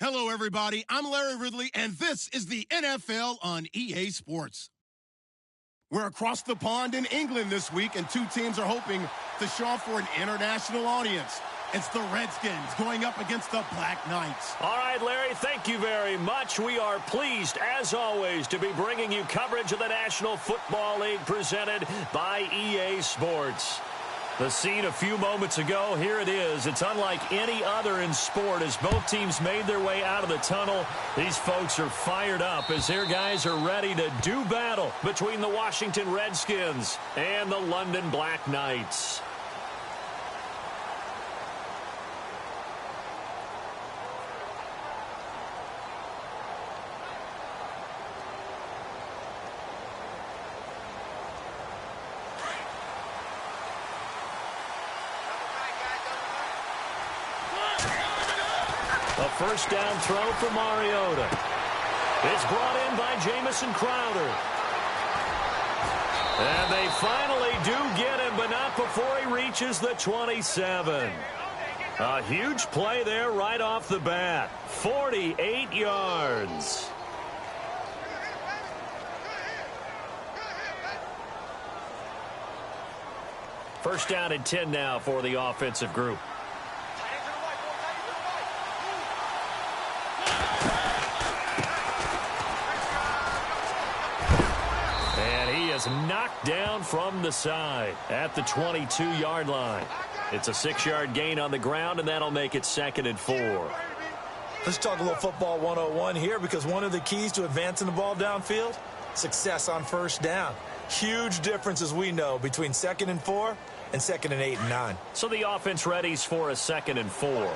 Hello, everybody. I'm Larry Ridley, and this is the NFL on EA Sports. We're across the pond in England this week, and two teams are hoping to show off for an international audience. It's the Redskins going up against the Black Knights. All right, Larry, thank you very much. We are pleased, as always, to be bringing you coverage of the National Football League presented by EA Sports. The scene a few moments ago, here it is. It's unlike any other in sport as both teams made their way out of the tunnel. These folks are fired up as their guys are ready to do battle between the Washington Redskins and the London Black Knights. A first down throw for Mariota. It's brought in by Jamison Crowder. And they finally do get him, but not before he reaches the 27. A huge play there right off the bat. 48 yards. First down and 10 now for the offensive group. Knocked down from the side at the 22-yard line. It's a 6-yard gain on the ground, and that'll make it 2nd and 4. Let's talk a little football 101 here, because one of the keys to advancing the ball downfield, success on first down. Huge difference, as we know, between 2nd and 4 and 2nd and 8 and 9. So the offense readies for a 2nd and 4.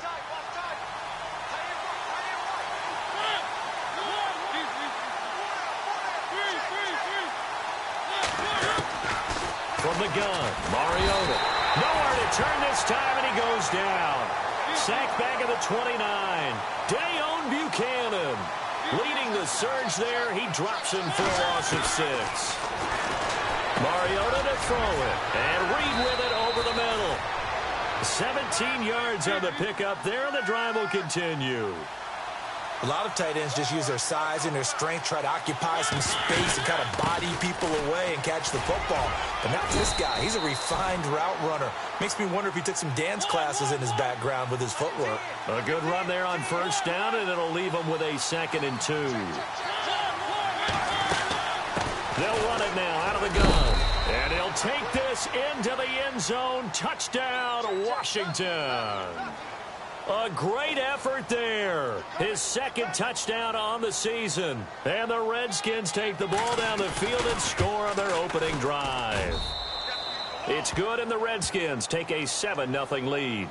From the gun, Mariota. Nowhere to turn this time, and he goes down. Sacked back at the 29. Dayon Buchanan leading the surge there. He drops him for a loss of 6. Mariota to throw it, and Reed with it over the middle. 17 yards on the pickup there, and the drive will continue. A lot of tight ends just use their size and their strength, try to occupy some space and kind of body people away and catch the football. But not this guy. He's a refined route runner. Makes me wonder if he took some dance classes in his background with his footwork. A good run there on first down, and it'll leave him with a 2nd and 2. They'll run it now out of the gun. And he'll take this into the end zone. Touchdown, Washington. A great effort there. His 2nd touchdown on the season. And the Redskins take the ball down the field and score on their opening drive. It's good, and the Redskins take a 7-0 lead.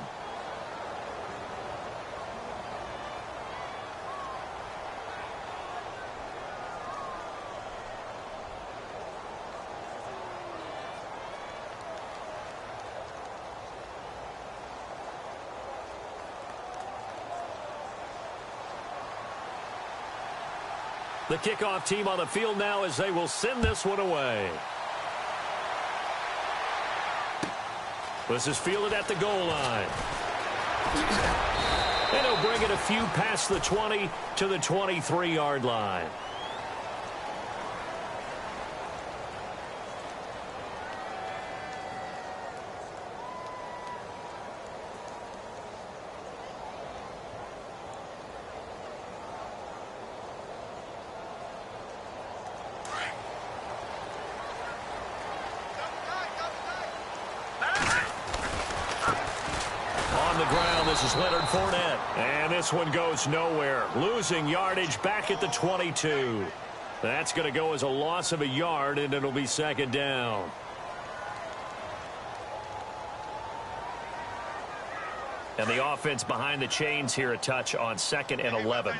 The kickoff team on the field now as they will send this one away. This is fielded at the goal line. And he'll bring it a few past the 20 to the 23-yard line. This is Leonard Fournette. And this one goes nowhere. Losing yardage back at the 22. That's going to go as a loss of a yard, and it'll be 2nd down. And the offense behind the chains here a touch on 2nd and 11.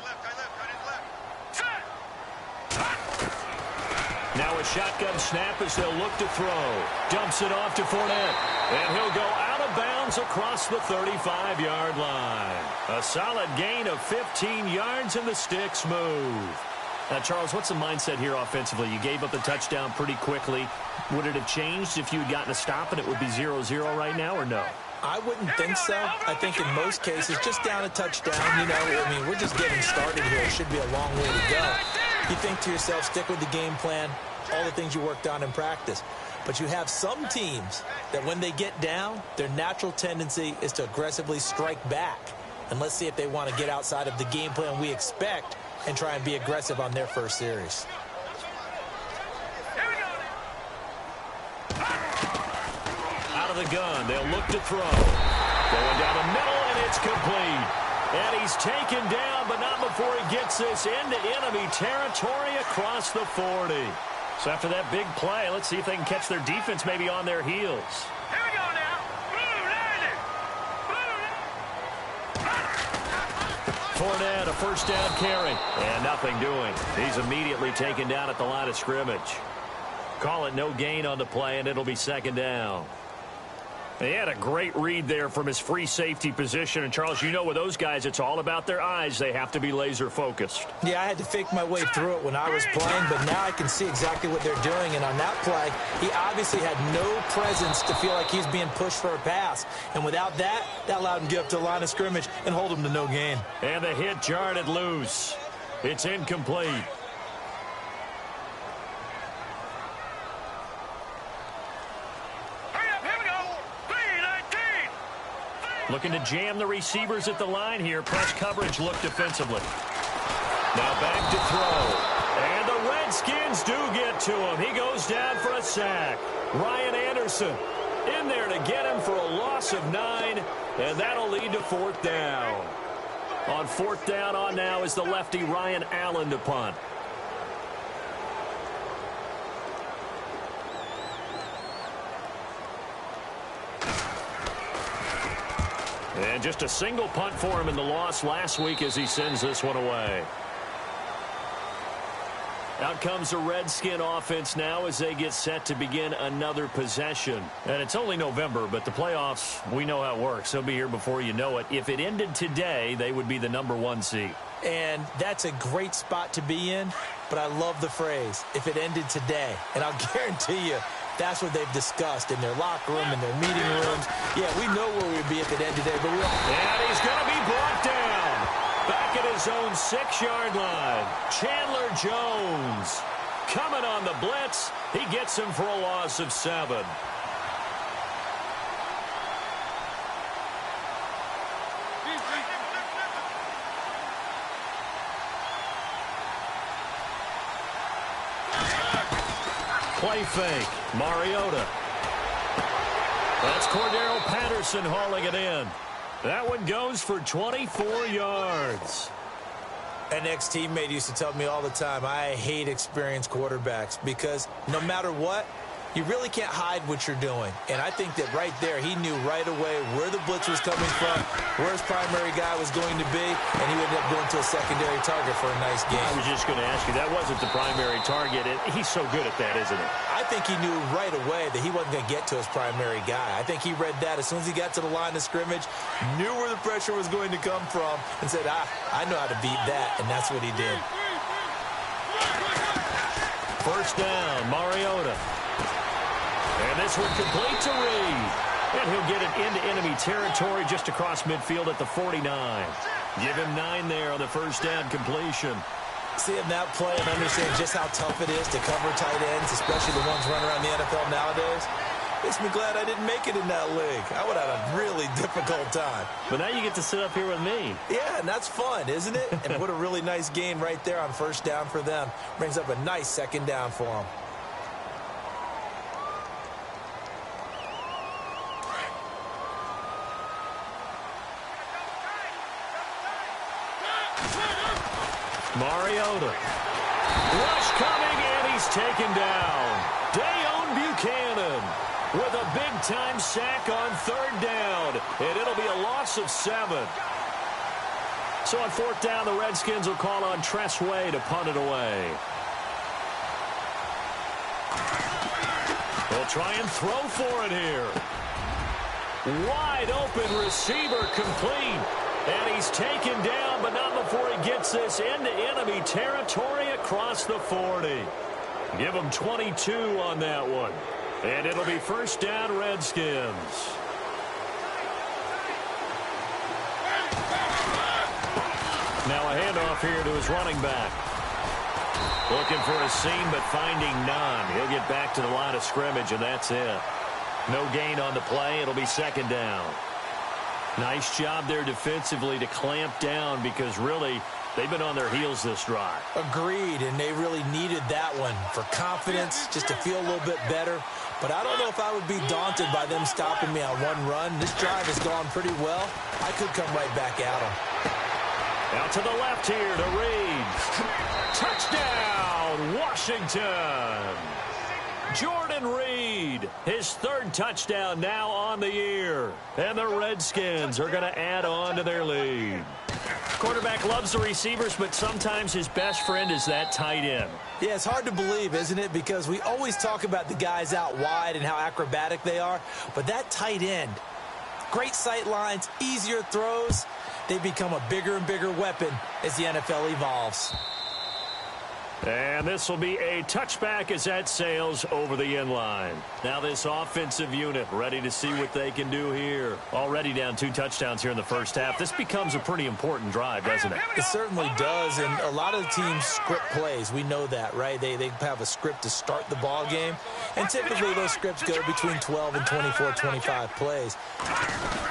Now a shotgun snap as they'll look to throw. Dumps it off to Fournette. And he'll go out of bounds across the 35-yard line. A solid gain of 15 yards, and the sticks move. Now, Charles, what's the mindset here offensively? You gave up the touchdown pretty quickly. Would it have changed if you had gotten a stop and it would be 0-0 right now, or no? I wouldn't think so. I think in most cases, just down a touchdown, I mean, we're just getting started here. It should be a long way to go. You think to yourself, stick with the game plan, all the things you worked on in practice. But you have some teams that when they get down, their natural tendency is to aggressively strike back. And let's see if they want to get outside of the game plan we expect and try and be aggressive on their first series. Out of the gun, they'll look to throw. Going down the middle, and it's complete. And he's taken down, but not before he gets this into enemy territory across the 40. So after that big play, let's see if they can catch their defense maybe on their heels. Here we go now. Fournette, a first down carry. And nothing doing. He's immediately taken down at the line of scrimmage. Call it no gain on the play, and it'll be second down. He had a great read there from his free safety position. And, Charles, you know with those guys, it's all about their eyes. They have to be laser focused. Yeah, I had to fake my way through it when I was playing, but now I can see exactly what they're doing. And on that play, he obviously had no presence to feel like he's being pushed for a pass. And without that, that allowed him to get up to the line of scrimmage and hold him to no gain. And the hit jarred it loose. It's incomplete. Looking to jam the receivers at the line here. Press coverage look defensively. Now back to throw. And the Redskins do get to him. He goes down for a sack. Ryan Anderson in there to get him for a loss of 9. And that'll lead to fourth down. On fourth down on now is the lefty Ryan Allen to punt. And just a single punt for him in the loss last week as he sends this one away. Out comes the Redskin offense now as they get set to begin another possession. And it's only November, but the playoffs, we know how it works. They'll be here before you know it. If it ended today, they would be the #1 seed. And that's a great spot to be in, but I love the phrase, if it ended today. And I'll guarantee you, that's what they've discussed in their locker room, in their meeting rooms. Yeah, we know where we'd be if it ended today, but we don't. And he's going to be brought down. Back at his own 6-yard line. Chandler Jones coming on the blitz. He gets him for a loss of 7. Play fake. Mariota. That's Cordero Patterson hauling it in. That one goes for 24 yards. An ex-teammate used to tell me all the time, I hate experienced quarterbacks because no matter what, you really can't hide what you're doing. And I think that right there, he knew right away where the blitz was coming from, where his primary guy was going to be, and he ended up going to a secondary target for a nice game. I was just going to ask you, that wasn't the primary target. He's so good at that, isn't he? I think he knew right away that he wasn't going to get to his primary guy. I think he read that as soon as he got to the line of scrimmage, knew where the pressure was going to come from, and said, I know how to beat that, and that's what he did. First down, Mariota. And this one complete to Reed. And he'll get it into enemy territory just across midfield at the 49. Give him 9 there on the first down completion. Seeing that play and understanding just how tough it is to cover tight ends, especially the ones running around the NFL nowadays, makes me glad I didn't make it in that league. I would have had a really difficult time. But now you get to sit up here with me. Yeah, and that's fun, isn't it? And what a really nice gain right there on first down for them. Brings up a nice second down for them. Mariota. Rush coming, and he's taken down. Dayon Buchanan with a big-time sack on third down. And it'll be a loss of 7. So on fourth down, the Redskins will call on Tress Way to punt it away. They'll try and throw for it here. Wide open receiver complete. And he's taken down, but not before he gets this into enemy territory across the 40. Give him 22 on that one. And it'll be first down, Redskins. Now a handoff here to his running back. Looking for a seam, but finding none. He'll get back to the line of scrimmage, and that's it. No gain on the play. It'll be second down. Nice job there defensively to clamp down because really they've been on their heels this drive. Agreed, and they really needed that one for confidence, just to feel a little bit better. But I don't know if I would be daunted by them stopping me on one run. This drive has gone pretty well. I could come right back at them. Out to the left here to Reed. Touchdown, Washington. Jordan Reed, his third touchdown now on the year. And the Redskins are going to add on to their lead. Quarterback loves the receivers, but sometimes his best friend is that tight end. Yeah, it's hard to believe, isn't it? Because we always talk about the guys out wide and how acrobatic they are. But that tight end, great sight lines, easier throws. They become a bigger and bigger weapon as the NFL evolves. And this will be a touchback as that sails over the end line. Now this offensive unit ready to see what they can do here. Already down 2 touchdowns here in the first half. This becomes a pretty important drive, doesn't it? It certainly does, and a lot of the teams script plays. We know that, right? They have a script to start the ball game, and typically those scripts go between 12 and 24, 25 plays.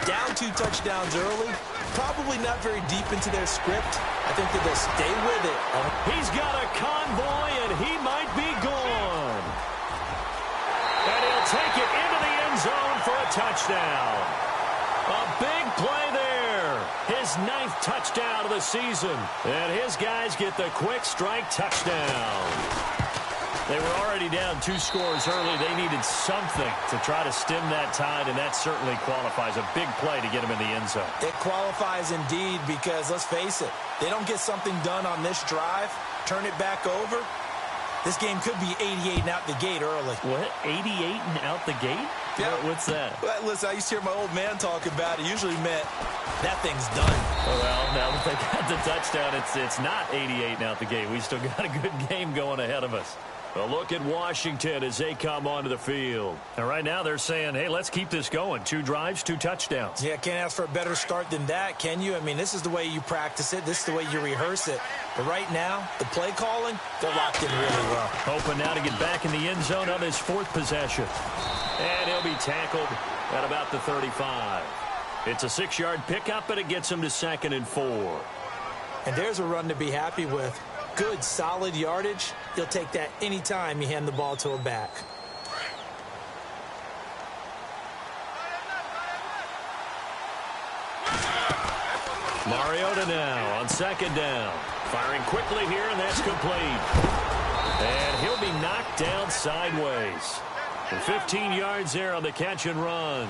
Down 2 touchdowns early, probably not very deep into their script. I think that they'll stay with it. He's got a convoy, and he might be gone. And he'll take it into the end zone for a touchdown. A big play there. His 9th touchdown of the season. And his guys get the quick strike touchdown. They were already down 2 scores early. They needed something to try to stem that tide, and that certainly qualifies. A big play to get him in the end zone. It qualifies indeed because, let's face it, they don't get something done on this drive, turn it back over. This game could be 88 and out the gate early. What? 88 and out the gate? Yeah. What's that? Well, listen, I used to hear my old man talk about it. Usually meant that thing's done. Well, now that they got the touchdown, it's not 88 and out the gate. We still got a good game going ahead of us. A look at Washington as they come onto the field. And right now they're saying, hey, let's keep this going. 2 drives, 2 touchdowns. Yeah, can't ask for a better start than that, can you? I mean, this is the way you practice it. This is the way you rehearse it. But right now, the play calling, they're locked in really well. Hoping now to get back in the end zone on his 4th possession. And he'll be tackled at about the 35. It's a 6-yard pickup, but it gets him to 2nd and 4. And there's a run to be happy with. Good, solid yardage. You'll take that anytime you hand the ball to a back. Mariota now on 2nd down. Firing quickly here, and that's complete. And he'll be knocked down sideways. And 15 yards there on the catch and run.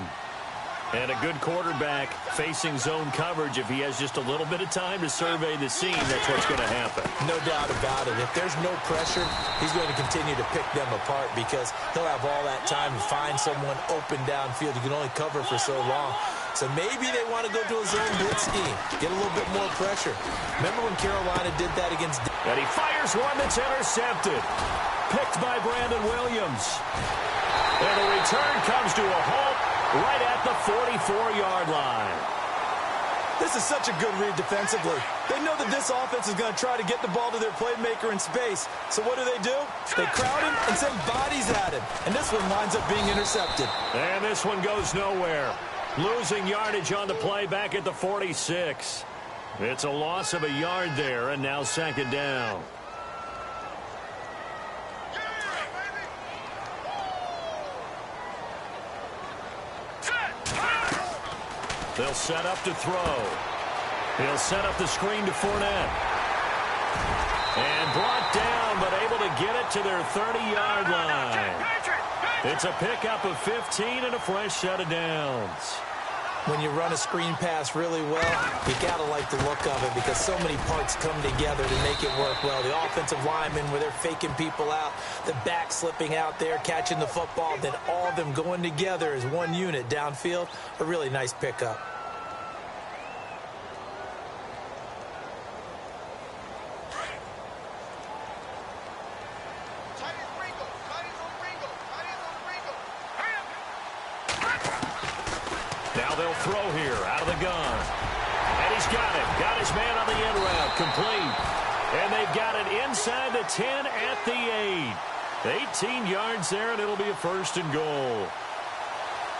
And a good quarterback facing zone coverage. If he has just a little bit of time to survey the scene, that's what's going to happen. No doubt about it. If there's no pressure, he's going to continue to pick them apart because he'll have all that time to find someone open downfield. You can only cover for so long. So maybe they want to go to a zone blitz scheme, get a little bit more pressure. Remember when Carolina did that against... And he fires one that's intercepted. Picked by Brandon Williams. And the return comes to a halt right at the 44-yard line. This is such a good read defensively. They know that this offense is going to try to get the ball to their playmaker in space. So what do? They crowd him and send bodies at him. And this one winds up being intercepted. And this one goes nowhere. Losing yardage on the play back at the 46. It's a loss of a yard there, and now 2nd down. They'll set up to throw. He'll set up the screen to Fournette. And brought down, but able to get it to their 30-yard line. It's a pickup of 15 and a fresh set of downs. When you run a screen pass really well, you got to like the look of it because so many parts come together to make it work well. The offensive linemen, where they're faking people out, the back slipping out there, catching the football, then all of them going together as one unit downfield. A really nice pickup. Now they'll throw here out of the gun. And he's got it. Got his man on the end route. Complete. And they've got it inside the 10 at the 8. 18 yards there, and it'll be a 1st and goal.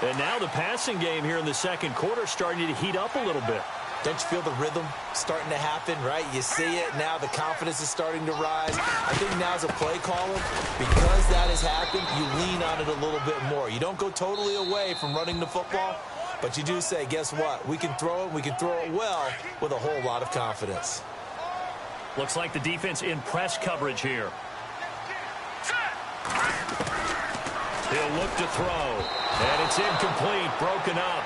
And now the passing game here in the second quarter starting to heat up a little bit. Don't you feel the rhythm starting to happen, right? You see it now. The confidence is starting to rise. I think now as a play caller, because that has happened, you lean on it a little bit more. You don't go totally away from running the football, but you do say, guess what? We can throw it. We can throw it well with a whole lot of confidence. Looks like the defense in press coverage here. He'll look to throw. And it's incomplete, broken up.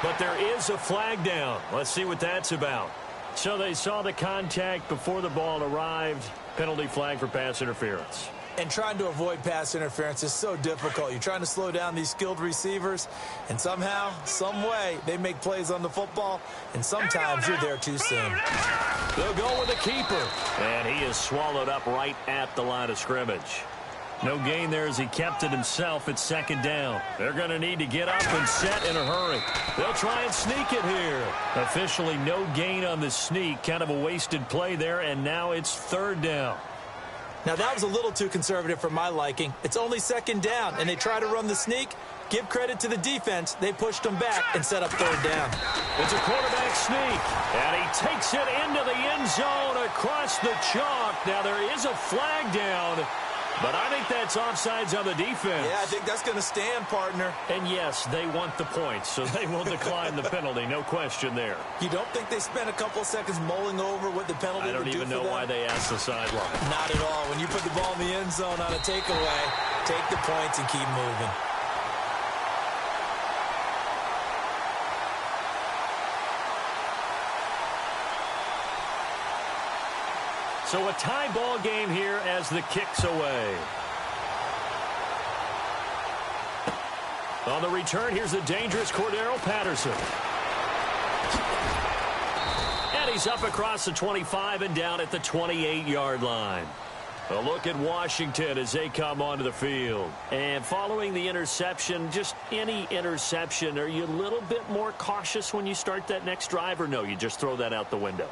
But there is a flag down. Let's see what that's about. So they saw the contact before the ball arrived. Penalty flag for pass interference. And trying to avoid pass interference is so difficult. You're trying to slow down these skilled receivers, and somehow, some way, they make plays on the football, and sometimes you're there too soon. They'll go with the keeper. And he is swallowed up right at the line of scrimmage. No gain there as he kept it himself at 2nd down. They're going to need to get up and set in a hurry. They'll try and sneak it here. Officially no gain on the sneak. Kind of a wasted play there, and now it's 3rd down. Now that was a little too conservative for my liking. It's only 2nd down, and they try to run the sneak. Give credit to the defense. They pushed them back and set up 3rd down. It's a quarterback sneak, and he takes it into the end zone across the chalk. Now there is a flag down. But I think that's offsides on the defense. Yeah, I think that's going to stand, partner. And yes, they want the points, so they will decline the penalty. No question there. You don't think they spent a couple of seconds mulling over what the penalty would do for them? I don't even know why they asked the sideline. Not at all. When you put the ball in the end zone on a takeaway, take the points and keep moving. So a tie ball game here as the kick's away. On the return, here's the dangerous Cordero Patterson. And he's up across the 25 and down at the 28-yard line. A look at Washington as they come onto the field. And following the interception, just any interception, are you a little bit more cautious when you start that next drive, or no, you just throw that out the window?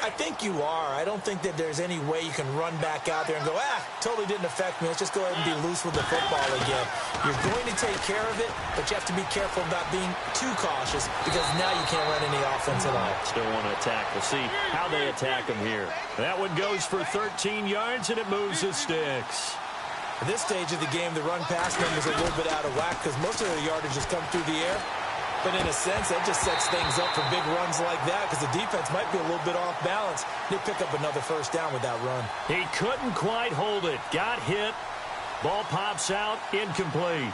I think you are. I don't think that there's any way you can run back out there and go, totally didn't affect me. Let's just go ahead and be loose with the football again. You're going to take care of it, but you have to be careful about being too cautious because now you can't run any offense at all. Still want to attack. We'll see how they attack them here. That one goes for 13 yards, and it moves the sticks. At this stage of the game, the run-pass numbers are a little bit out of whack because most of the yardage has come through the air. But in a sense, that just sets things up for big runs like that because the defense might be a little bit off balance. They pick up another 1st down with that run. He couldn't quite hold it. Got hit. Ball pops out. Incomplete.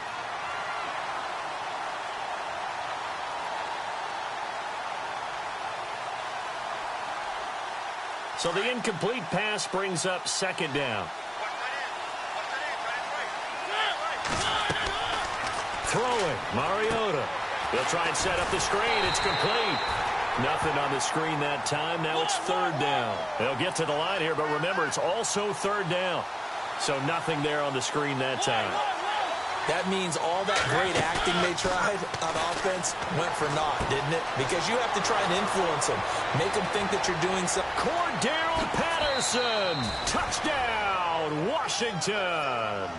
So the incomplete pass brings up 2nd down. Throwing, Mariota. They'll try and set up the screen. It's complete. Nothing on the screen that time. Now it's 3rd down. They'll get to the line here, but remember, it's also 3rd down. So nothing there on the screen that time. That means all that great acting they tried on offense went for naught, didn't it? Because you have to try and influence them. Make them think that you're doing something. Cordero Patterson. Touchdown, Washington.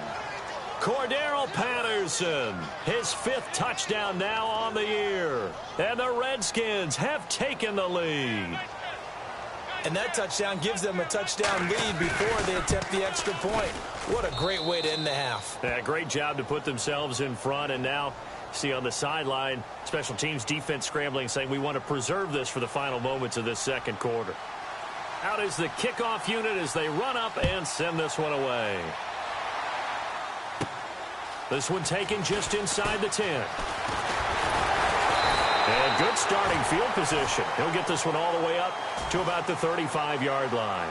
Cordero Patterson, his 5th touchdown now on the year. And the Redskins have taken the lead. And that touchdown gives them a touchdown lead before they attempt the extra point. What a great way to end the half. Yeah, great job to put themselves in front. And now, see on the sideline, special teams defense scrambling, saying we want to preserve this for the final moments of this second quarter. Out is the kickoff unit as they run up and send this one away. This one taken just inside the 10. And good starting field position. He'll get this one all the way up to about the 35-yard line.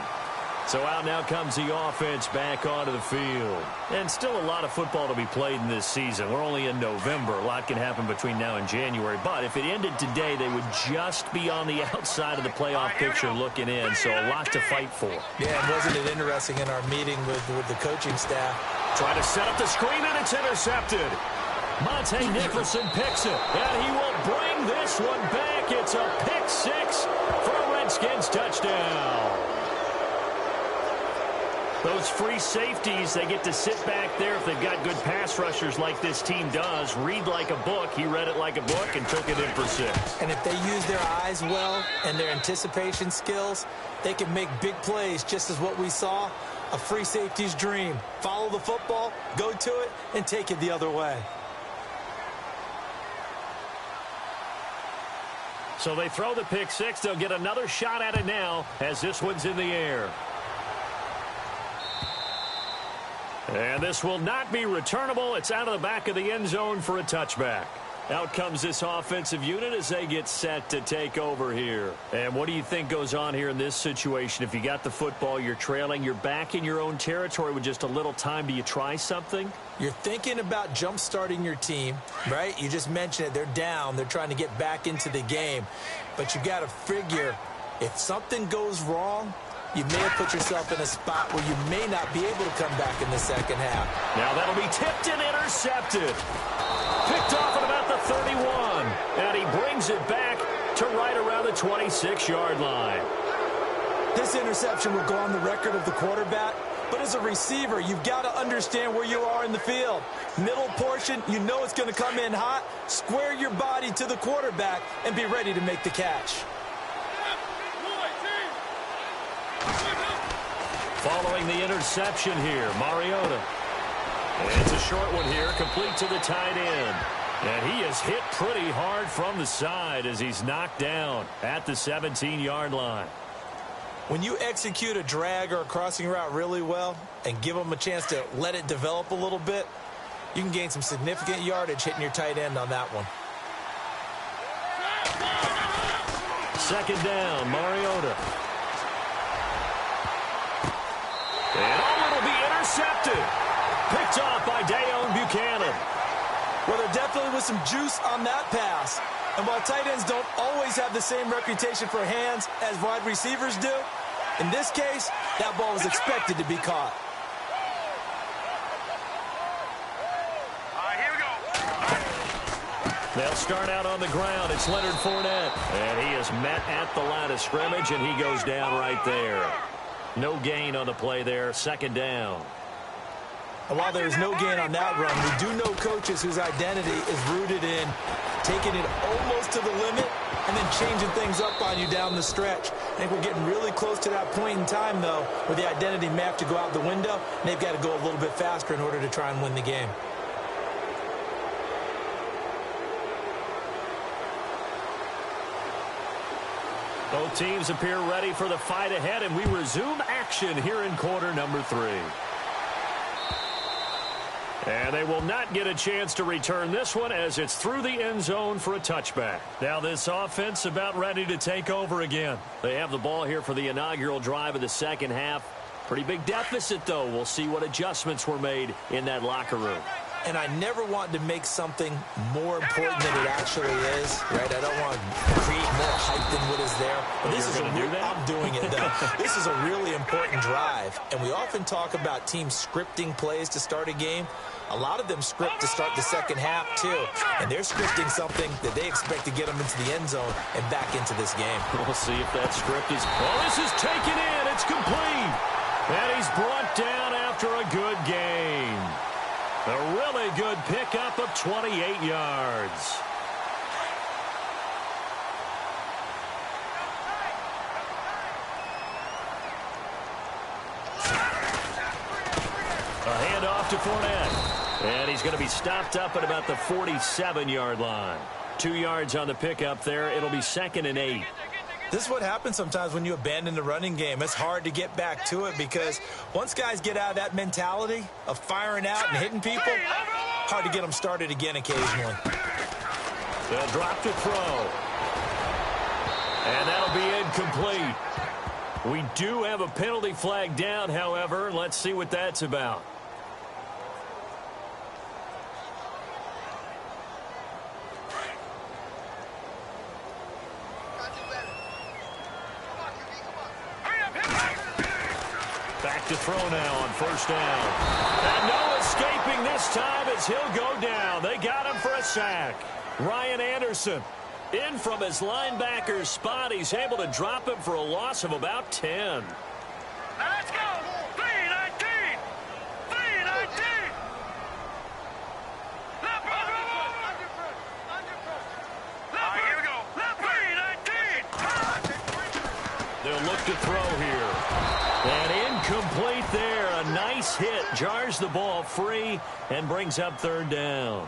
So out now comes the offense back onto the field. And still a lot of football to be played in this season. We're only in November. A lot can happen between now and January. But if it ended today, they would just be on the outside of the playoff picture looking in. So a lot to fight for. Yeah, and wasn't it interesting in our meeting with the coaching staff? Trying to set up the screen, and it's intercepted. Monte Nicholson picks it, and he will bring this one back. It's a pick 6 Redskins touchdown. Those free safeties, they get to sit back there if they've got good pass rushers like this team does. Read like a book. He read it like a book and took it in for 6. And if they use their eyes well and their anticipation skills, they can make big plays, just as what we saw. A free safety's dream. Follow the football, go to it, and take it the other way. So they throw the pick 6. They'll get another shot at it now as this one's in the air. And this will not be returnable. It's out of the back of the end zone for a touchback. Out comes this offensive unit as they get set to take over here. And what do you think goes on here in this situation? If you got the football, you're trailing, you're back in your own territory with just a little time. Do you try something? You're thinking about jump-starting your team, right? You just mentioned it. They're down. They're trying to get back into the game. But you got to figure, if something goes wrong, you may have put yourself in a spot where you may not be able to come back in the second half. Now that'll be tipped and intercepted. Picked off at about the 31. And he brings it back to right around the 26-yard line. This interception will go on the record of the quarterback. But as a receiver, you've got to understand where you are in the field. Middle portion, you know it's going to come in hot. Square your body to the quarterback and be ready to make the catch. Following the interception here, Mariota. And it's a short one here, complete to the tight end. And he is hit pretty hard from the side as he's knocked down at the 17-yard line. When you execute a drag or a crossing route really well and give them a chance to let it develop a little bit, you can gain some significant yardage hitting your tight end on that one. Second down, Mariota. And it'll be intercepted. Picked off by Dayon Buchanan. Well, there definitely was some juice on that pass. And while tight ends don't always have the same reputation for hands as wide receivers do, in this case, that ball was expected to be caught. Here we go. They'll start out on the ground. It's Leonard Fournette. And he is met at the line of scrimmage, and he goes down right there. No gain on the play there. Second down. And while there is no gain on that run, we do know coaches whose identity is rooted in taking it almost to the limit and then changing things up on you down the stretch. I think we're getting really close to that point in time, though, where the identity may have to go out the window, and they've got to go a little bit faster in order to try and win the game. Both teams appear ready for the fight ahead, and we resume action here in quarter number 3. And they will not get a chance to return this one as it's through the end zone for a touchback. Now this offense about ready to take over again. They have the ball here for the inaugural drive of the second half. Pretty big deficit, though. We'll see what adjustments were made in that locker room. And I never want to make something more important than it actually is, right? I don't want to create more hype than what is there. But this is I'm doing it, though. This is a really important drive. And we often talk about teams scripting plays to start a game. A lot of them script to start the second half, too. And they're scripting something that they expect to get them into the end zone and back into this game. We'll see if that script is... Well, this is taken in. It's complete. And he's brought down after a good game. A really good pickup of 28 yards. A handoff to Fournette. And he's going to be stopped up at about the 47-yard line. 2 yards on the pickup there. It'll be 2nd and 8. This is what happens sometimes when you abandon the running game. It's hard to get back to it because once guys get out of that mentality of firing out and hitting people, hard to get them started again occasionally. They'll drop to throw. And that'll be incomplete. We do have a penalty flag down, however. Let's see what that's about. Back to throw now on first down. And no escaping this time as he'll go down. They got him for a sack. Ryan Anderson. In from his linebacker's spot, he's able to drop him for a loss of about 10. Let's go! 319! 319! Left foot! Left here we go! Left 319! They'll look to throw here. And incomplete there. A nice hit. Jars the ball free and brings up third down.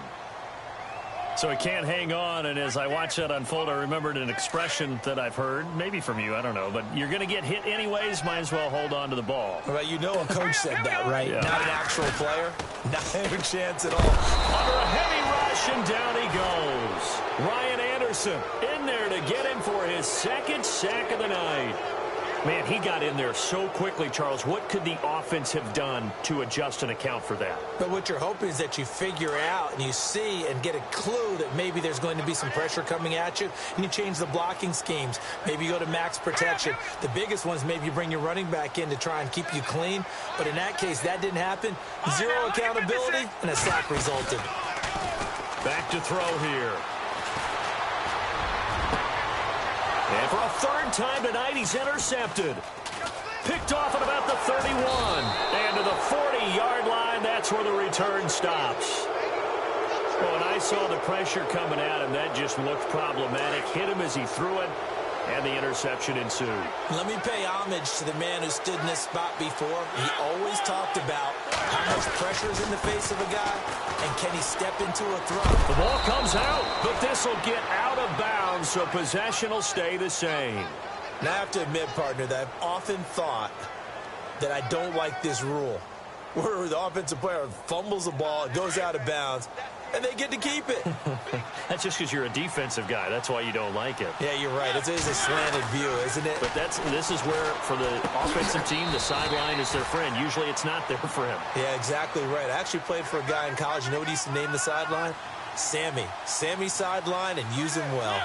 So he can't hang on, and as I watch that unfold, I remembered an expression that I've heard, maybe from you, I don't know, but you're going to get hit anyways, might as well hold on to the ball. Well, you know a coach said that, right? Yeah. Not an actual player. Not a chance at all. Under a heavy rush, and down he goes. Ryan Anderson in there to get him for his second sack of the night. Man, he got in there so quickly, Charles. What could the offense have done to adjust and account for that? But what you're hoping is that you figure out and you see and get a clue that maybe there's going to be some pressure coming at you, and you change the blocking schemes. Maybe you go to max protection. The biggest ones, maybe you bring your running back in to try and keep you clean. But in that case, that didn't happen. Zero accountability, and a sack resulted. Back to throw here. And for a third time tonight, he's intercepted. Picked off at about the 31. And to the 40-yard line, that's where the return stops. Well, and I saw the pressure coming at him. That just looked problematic. Hit him as he threw it, and the interception ensued. Let me pay homage to the man who stood in this spot before. He always talked about how much pressure is in the face of a guy, and can he step into a throw. The ball comes out, but this will get out of bounds, so possession will stay the same. And I have to admit, partner, that I've often thought that I don't like this rule, where the offensive player fumbles the ball, it goes out of bounds, and they get to keep it. That's just because you're a defensive guy. That's why you don't like it. Yeah, you're right. It is a slanted view, isn't it? But this is where, for the offensive team, the sideline is their friend. Usually it's not there for him. Yeah, exactly right. I actually played for a guy in college. You know what he used to name the sideline? Sammy. Sammy sideline, and use him well.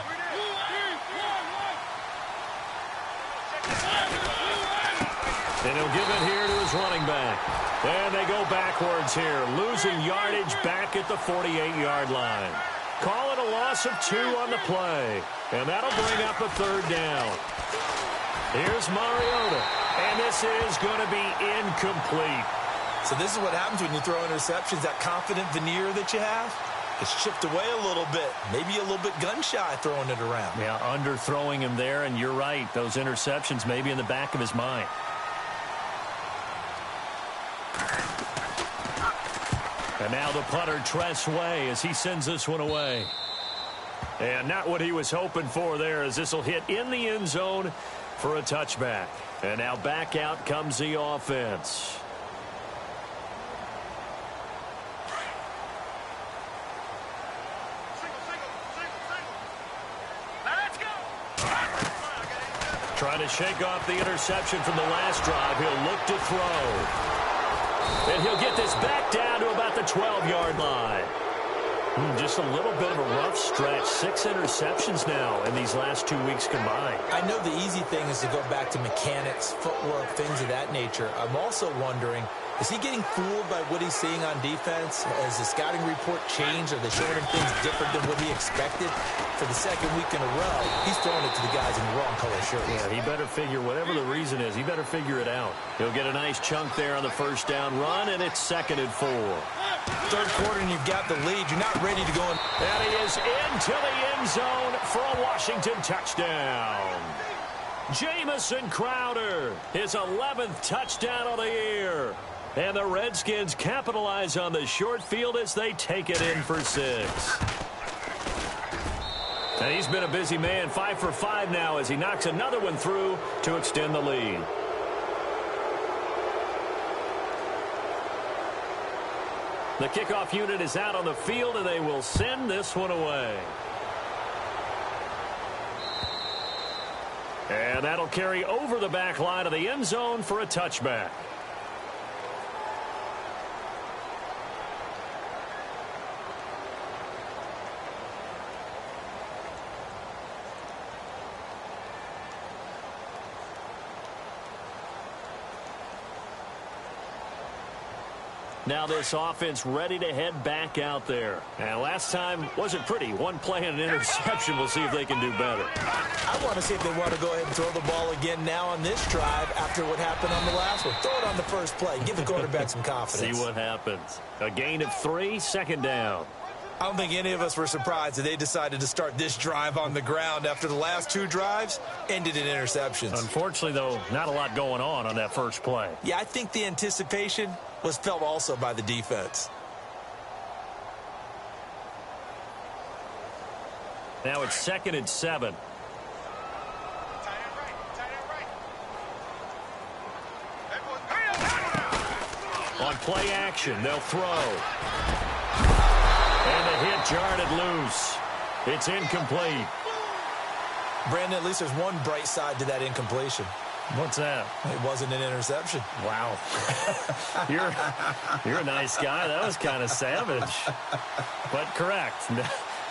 And he'll give it here to his running back. And they go backwards here, losing yardage back at the 48-yard line. Call it a loss of 2 on the play. And that'll bring up a third down. Here's Mariota. And this is going to be incomplete. So this is what happens when you throw interceptions, that confident veneer that you have. It's chipped away a little bit. Maybe a little bit gun-shy throwing it around. Yeah, underthrowing him there, and you're right. Those interceptions may be in the back of his mind. And now the punter, Tress Way, as he sends this one away. And not what he was hoping for there, as this will hit in the end zone for a touchback. And now back out comes the offense. Trying to shake off the interception from the last drive. He'll look to throw. And he'll get this back down to about the 12-yard line. Just a little bit of a rough stretch. 6 interceptions now in these last 2 weeks combined. I know the easy thing is to go back to mechanics, footwork, things of that nature. I'm also wondering, is he getting fooled by what he's seeing on defense? Has the scouting report changed? Are they showing him things different than what he expected? For the second week in a row, he's throwing it to the guys in the wrong color shirts. Yeah, he better figure, whatever the reason is, he better figure it out. He'll get a nice chunk there on the first down run, and it's 2nd and 4. Third quarter, and you've got the lead. You're not ready to go in. And he is into the end zone for a Washington touchdown. Jamison Crowder, his 11th touchdown of the year. And the Redskins capitalize on the short field as they take it in for 6. And he's been a busy man, 5 for 5 now as he knocks another one through to extend the lead. The kickoff unit is out on the field, and they will send this one away. And that'll carry over the back line of the end zone for a touchback. Now this offense ready to head back out there. And last time wasn't pretty. One play and an interception. We'll see if they can do better. I want to see if they want to go ahead and throw the ball again now on this drive after what happened on the last one. Throw it on the first play. Give the quarterback some confidence. See what happens. A gain of 3, second down. I don't think any of us were surprised that they decided to start this drive on the ground after the last 2 drives ended in interceptions. Unfortunately, though, not a lot going on that first play. Yeah, I think the anticipation was felt also by the defense. Now it's 2nd and 7. On play action, they'll throw. And the hit jarred it loose. It's incomplete. Brandon, at least there's one bright side to that incompletion. What's that? It wasn't an interception. Wow. You're a nice guy. That was kind of savage. But correct.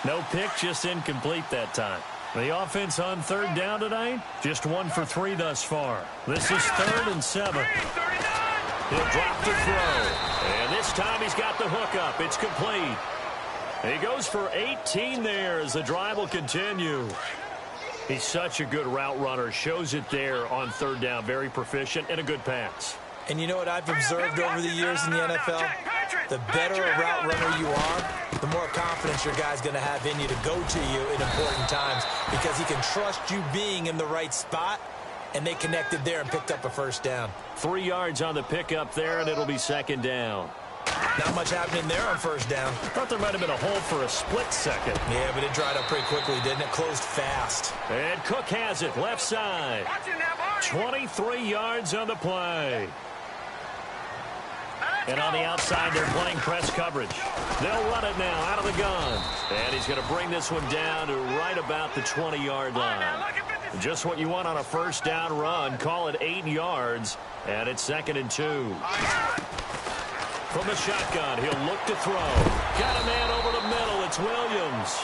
No pick, just incomplete that time. The offense on 3rd down tonight, just 1 for 3 thus far. This is 3rd and 7. He'll drop the throw. And this time he's got the hook up. It's complete. He goes for 18 there as the drive will continue. He's such a good route runner. Shows it there on 3rd down. Very proficient and a good pass. And you know what I've observed over the years in the NFL? The better a route runner you are, the more confidence your guy's going to have in you to go to you in important times because he can trust you being in the right spot, and they connected there and picked up a first down. 3 yards on the pickup there, and it'll be 2nd down. Not much happening there on first down. Thought there might have been a hole for a split second. Yeah, but it dried up pretty quickly, didn't it? Closed fast. And Cook has it, left side. 23 yards on the play. And on the outside, they're playing press coverage. They'll run it now out of the gun. And he's going to bring this one down to right about the 20-yard line. Just what you want on a first down run. Call it 8 yards. And it's 2nd and 2. From the shotgun, he'll look to throw. Got a man over the middle. It's Williams.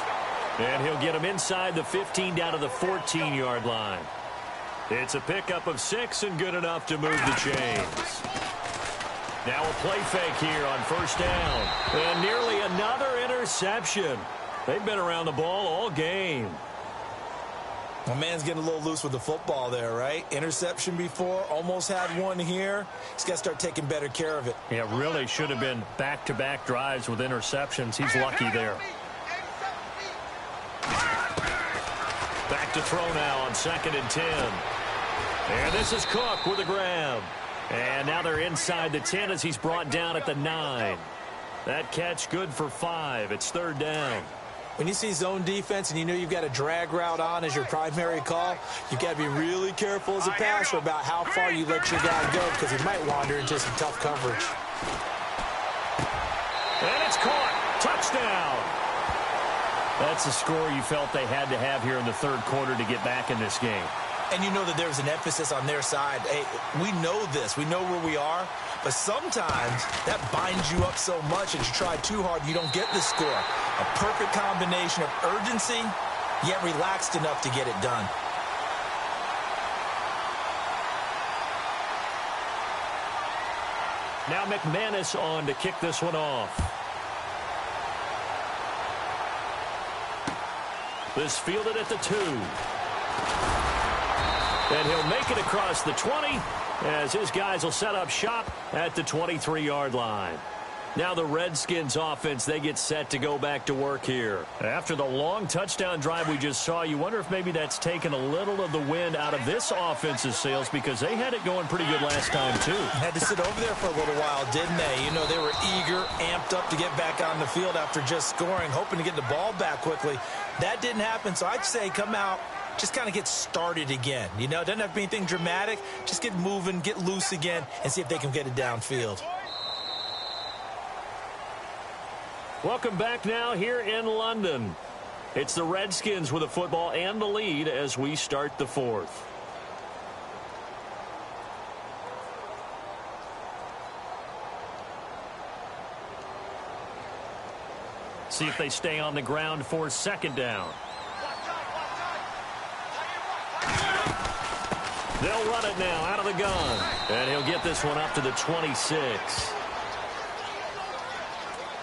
And he'll get him inside the 15 down to the 14-yard line. It's a pickup of 6 and good enough to move the chains. Now a play fake here on first down. And nearly another interception. They've been around the ball all game. My man's getting a little loose with the football there, right? Interception before, almost had one here. He's got to start taking better care of it. Yeah, really should have been back-to-back drives with interceptions. He's lucky there. Back to throw now on 2nd and 10. And this is Cook with a grab. And now they're inside the 10 as he's brought down at the 9. That catch good for 5. It's 3rd down. When you see zone defense and you know you've got a drag route on as your primary call, you've got to be really careful as a passer about how far you let your guy go because he might wander into some tough coverage. And it's caught. Touchdown. That's the score you felt they had to have here in the 3rd quarter to get back in this game. And you know that there's an emphasis on their side. Hey, we know this. We know where we are. But sometimes that binds you up so much that you try too hard, you don't get the score. A perfect combination of urgency, yet relaxed enough to get it done. Now McManus on to kick this one off. This fielded at the 2. And he'll make it across the 20 as his guys will set up shop at the 23-yard line. Now the Redskins offense, they get set to go back to work here. After the long touchdown drive we just saw, you wonder if maybe that's taken a little of the wind out of this offense's sails because they had it going pretty good last time too. Had to sit over there for a little while, didn't they? You know, they were eager, amped up to get back on the field after just scoring, hoping to get the ball back quickly. That didn't happen, so I'd say come out, just kind of get started again. You know, it doesn't have to be anything dramatic. Just get moving, get loose again, and see if they can get it downfield. Welcome back now here in London. It's the Redskins with the football and the lead as we start the 4th. See if they stay on the ground for 2nd down. They'll run it now out of the gun. And he'll get this one up to the 26.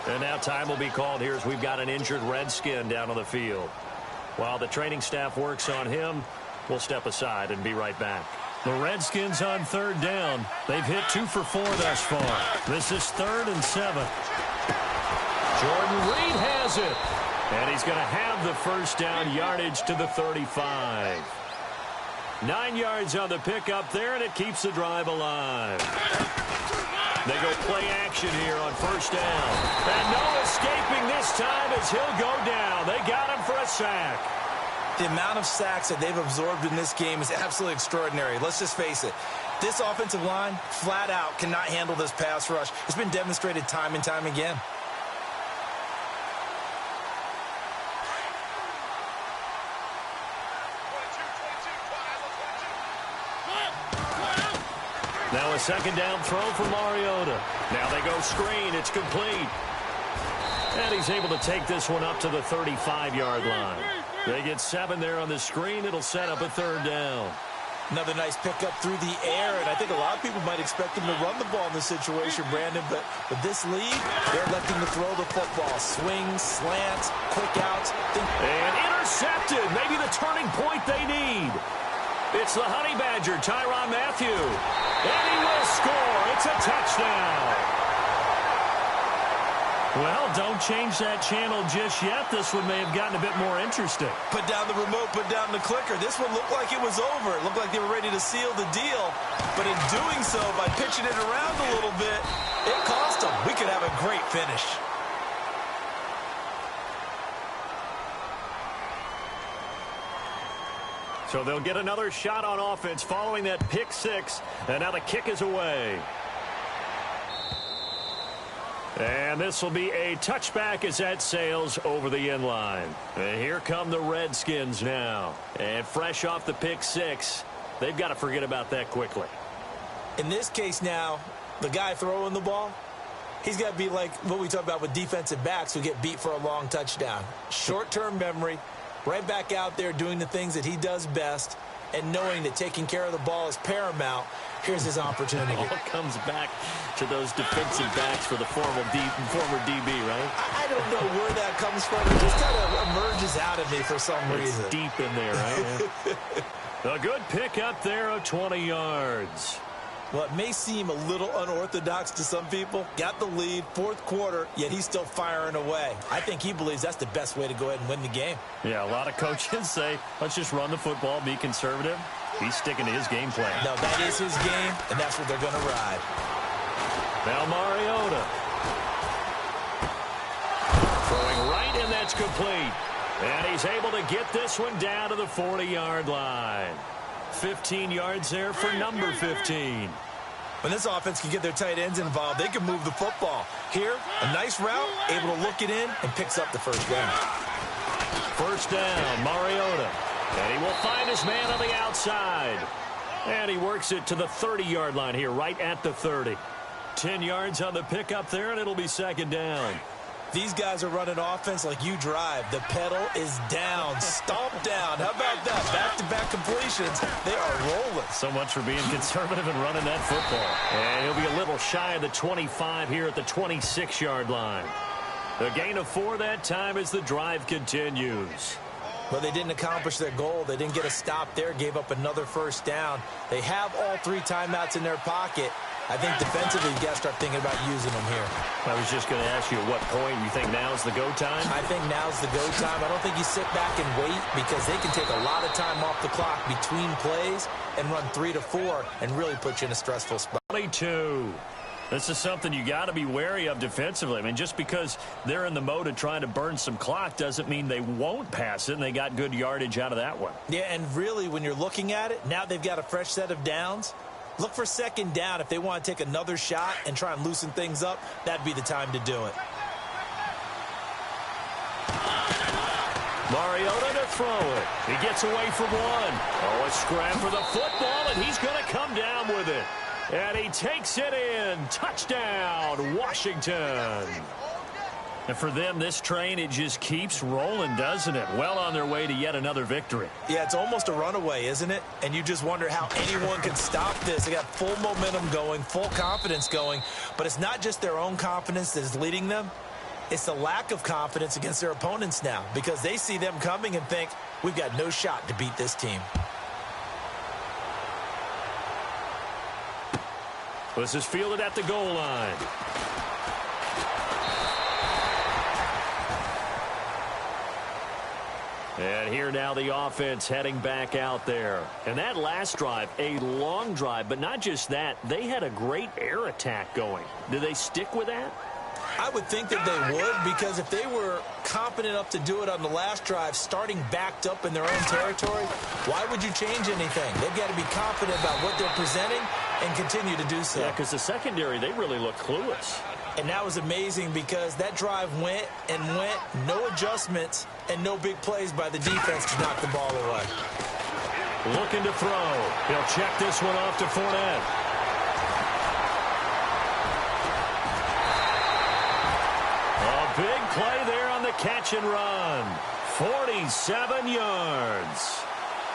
And now time will be called here as we've got an injured Redskin down on the field. While the training staff works on him, we'll step aside and be right back. The Redskins on third down. They've hit 2 for 4 thus far. This is 3rd and 7. Jordan Reed has it. And he's going to have the first down, yardage to the 35. 9 yards on the pickup there, and it keeps the drive alive. They go play action here on first down. And no escaping this time as he'll go down. They got him for a sack. The amount of sacks that they've absorbed in this game is absolutely extraordinary. Let's just face it. This offensive line, flat out, cannot handle this pass rush. It's been demonstrated time and time again. Now a second down throw for Mariota. Now they go screen. It's complete. And he's able to take this one up to the 35-yard line. They get 7 there on the screen. It'll set up a third down. Another nice pickup through the air, and I think a lot of people might expect him to run the ball in this situation, Brandon, but with this lead, they're electing to throw the football. Swings, slants, quick outs. And intercepted. Maybe the turning point they need. It's the Honey Badger, Tyrann Mathieu. And he will score. It's a touchdown. Well, don't change that channel just yet. This one may have gotten a bit more interesting. Put down the remote, put down the clicker. This one looked like it was over. It looked like they were ready to seal the deal. But in doing so, by pitching it around a little bit, it cost them. We could have a great finish. So they'll get another shot on offense following that pick 6. And now the kick is away. And this will be a touchback as that sails over the end line. And here come the Redskins now. And fresh off the pick 6, they've got to forget about that quickly. In this case now, the guy throwing the ball, he's got to be like what we talk about with defensive backs who get beat for a long touchdown. Short-term memory, right back out there doing the things that he does best, and knowing that taking care of the ball is paramount. Here's his opportunity. It all comes back to those defensive backs for the former DB, right? I don't know where that comes from. It just kind of emerges out of me for some reason. It's deep in there, right? A good pickup there of 20 yards. Well, it may seem a little unorthodox to some people. Got the lead, 4th quarter, yet he's still firing away. I think he believes that's the best way to go ahead and win the game. Yeah, a lot of coaches say, let's just run the football, be conservative. He's sticking to his game plan. No, that is his game, and that's what they're going to ride. Now Mariota. Throwing right, and that's complete. And he's able to get this one down to the 40-yard line. 15 yards there for number 15. When this offense can get their tight ends involved, they can move the football. Here, a nice route, able to look it in, and picks up the first down. First down, Mariota. And he will find his man on the outside. And he works it to the 30-yard line here, right at the 30. 10 yards on the pickup there, and it'll be second down. These guys are running offense like you drive. The pedal is down, stomped down. How about that? Back-to-back completions. They are rolling. So much for being conservative and running that football. And he'll be a little shy of the 25 here at the 26-yard line. A gain of 4 that time as the drive continues. Well, they didn't accomplish their goal. They didn't get a stop there, gave up another first down. They have all 3 timeouts in their pocket. I think defensively, you've got to start thinking about using them here. I was just going to ask you at what point you think now's the go time? I think now's the go time. I don't think you sit back and wait because they can take a lot of time off the clock between plays and run 3 to 4 and really put you in a stressful spot. 22. This is something you got to be wary of defensively. I mean, just because they're in the mode of trying to burn some clock doesn't mean they won't pass it, and they got good yardage out of that one. Yeah, and really, when you're looking at it, now they've got a fresh set of downs. Look for second down. If they want to take another shot and try and loosen things up, that'd be the time to do it. Mariota to throw it. He gets away from one. Oh, a scram for the football, and he's going to come down with it. And he takes it in. Touchdown, Washington. And for them, this train, it just keeps rolling, doesn't it? Well on their way to yet another victory. Yeah, it's almost a runaway, isn't it? And you just wonder how anyone can stop this. They got full momentum going, full confidence going. But it's not just their own confidence that is leading them. It's a lack of confidence against their opponents now because they see them coming and think, we've got no shot to beat this team. This is fielded at the goal line. And here now the offense heading back out there. And that last drive, a long drive, but not just that. They had a great air attack going. Do they stick with that? I would think that they would, because if they were confident enough to do it on the last drive, starting backed up in their own territory, why would you change anything? They've got to be confident about what they're presenting and continue to do so. Yeah, because the secondary, they really look clueless. And that was amazing because that drive went and went, no adjustments, and no big plays by the defense to knock the ball away. Looking to throw. He'll check this one off to Fournette. Big play there on the catch and run. 47 yards.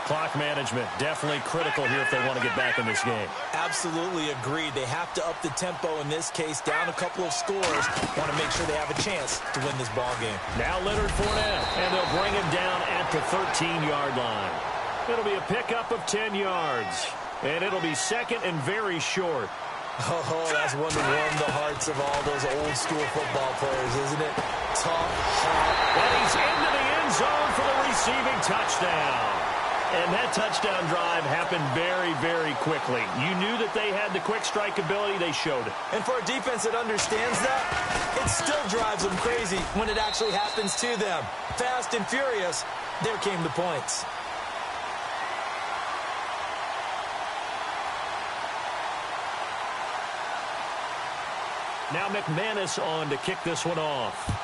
Clock management definitely critical here if they want to get back in this game. Absolutely agreed. They have to up the tempo in this case, down a couple of scores. Want to make sure they have a chance to win this ball game. Now Leonard Fournette, and they'll bring him down at the 13-yard line. It'll be a pickup of 10 yards, and it'll be second and very short. Oh, that's one to warm the hearts of all those old-school football players, isn't it? Tough, hard. And he's into the end zone for the receiving touchdown. And that touchdown drive happened very, very quickly. You knew that they had the quick strike ability. They showed it. And for a defense that understands that, it still drives them crazy when it actually happens to them. Fast and furious, there came the points. Now McManus on to kick this one off.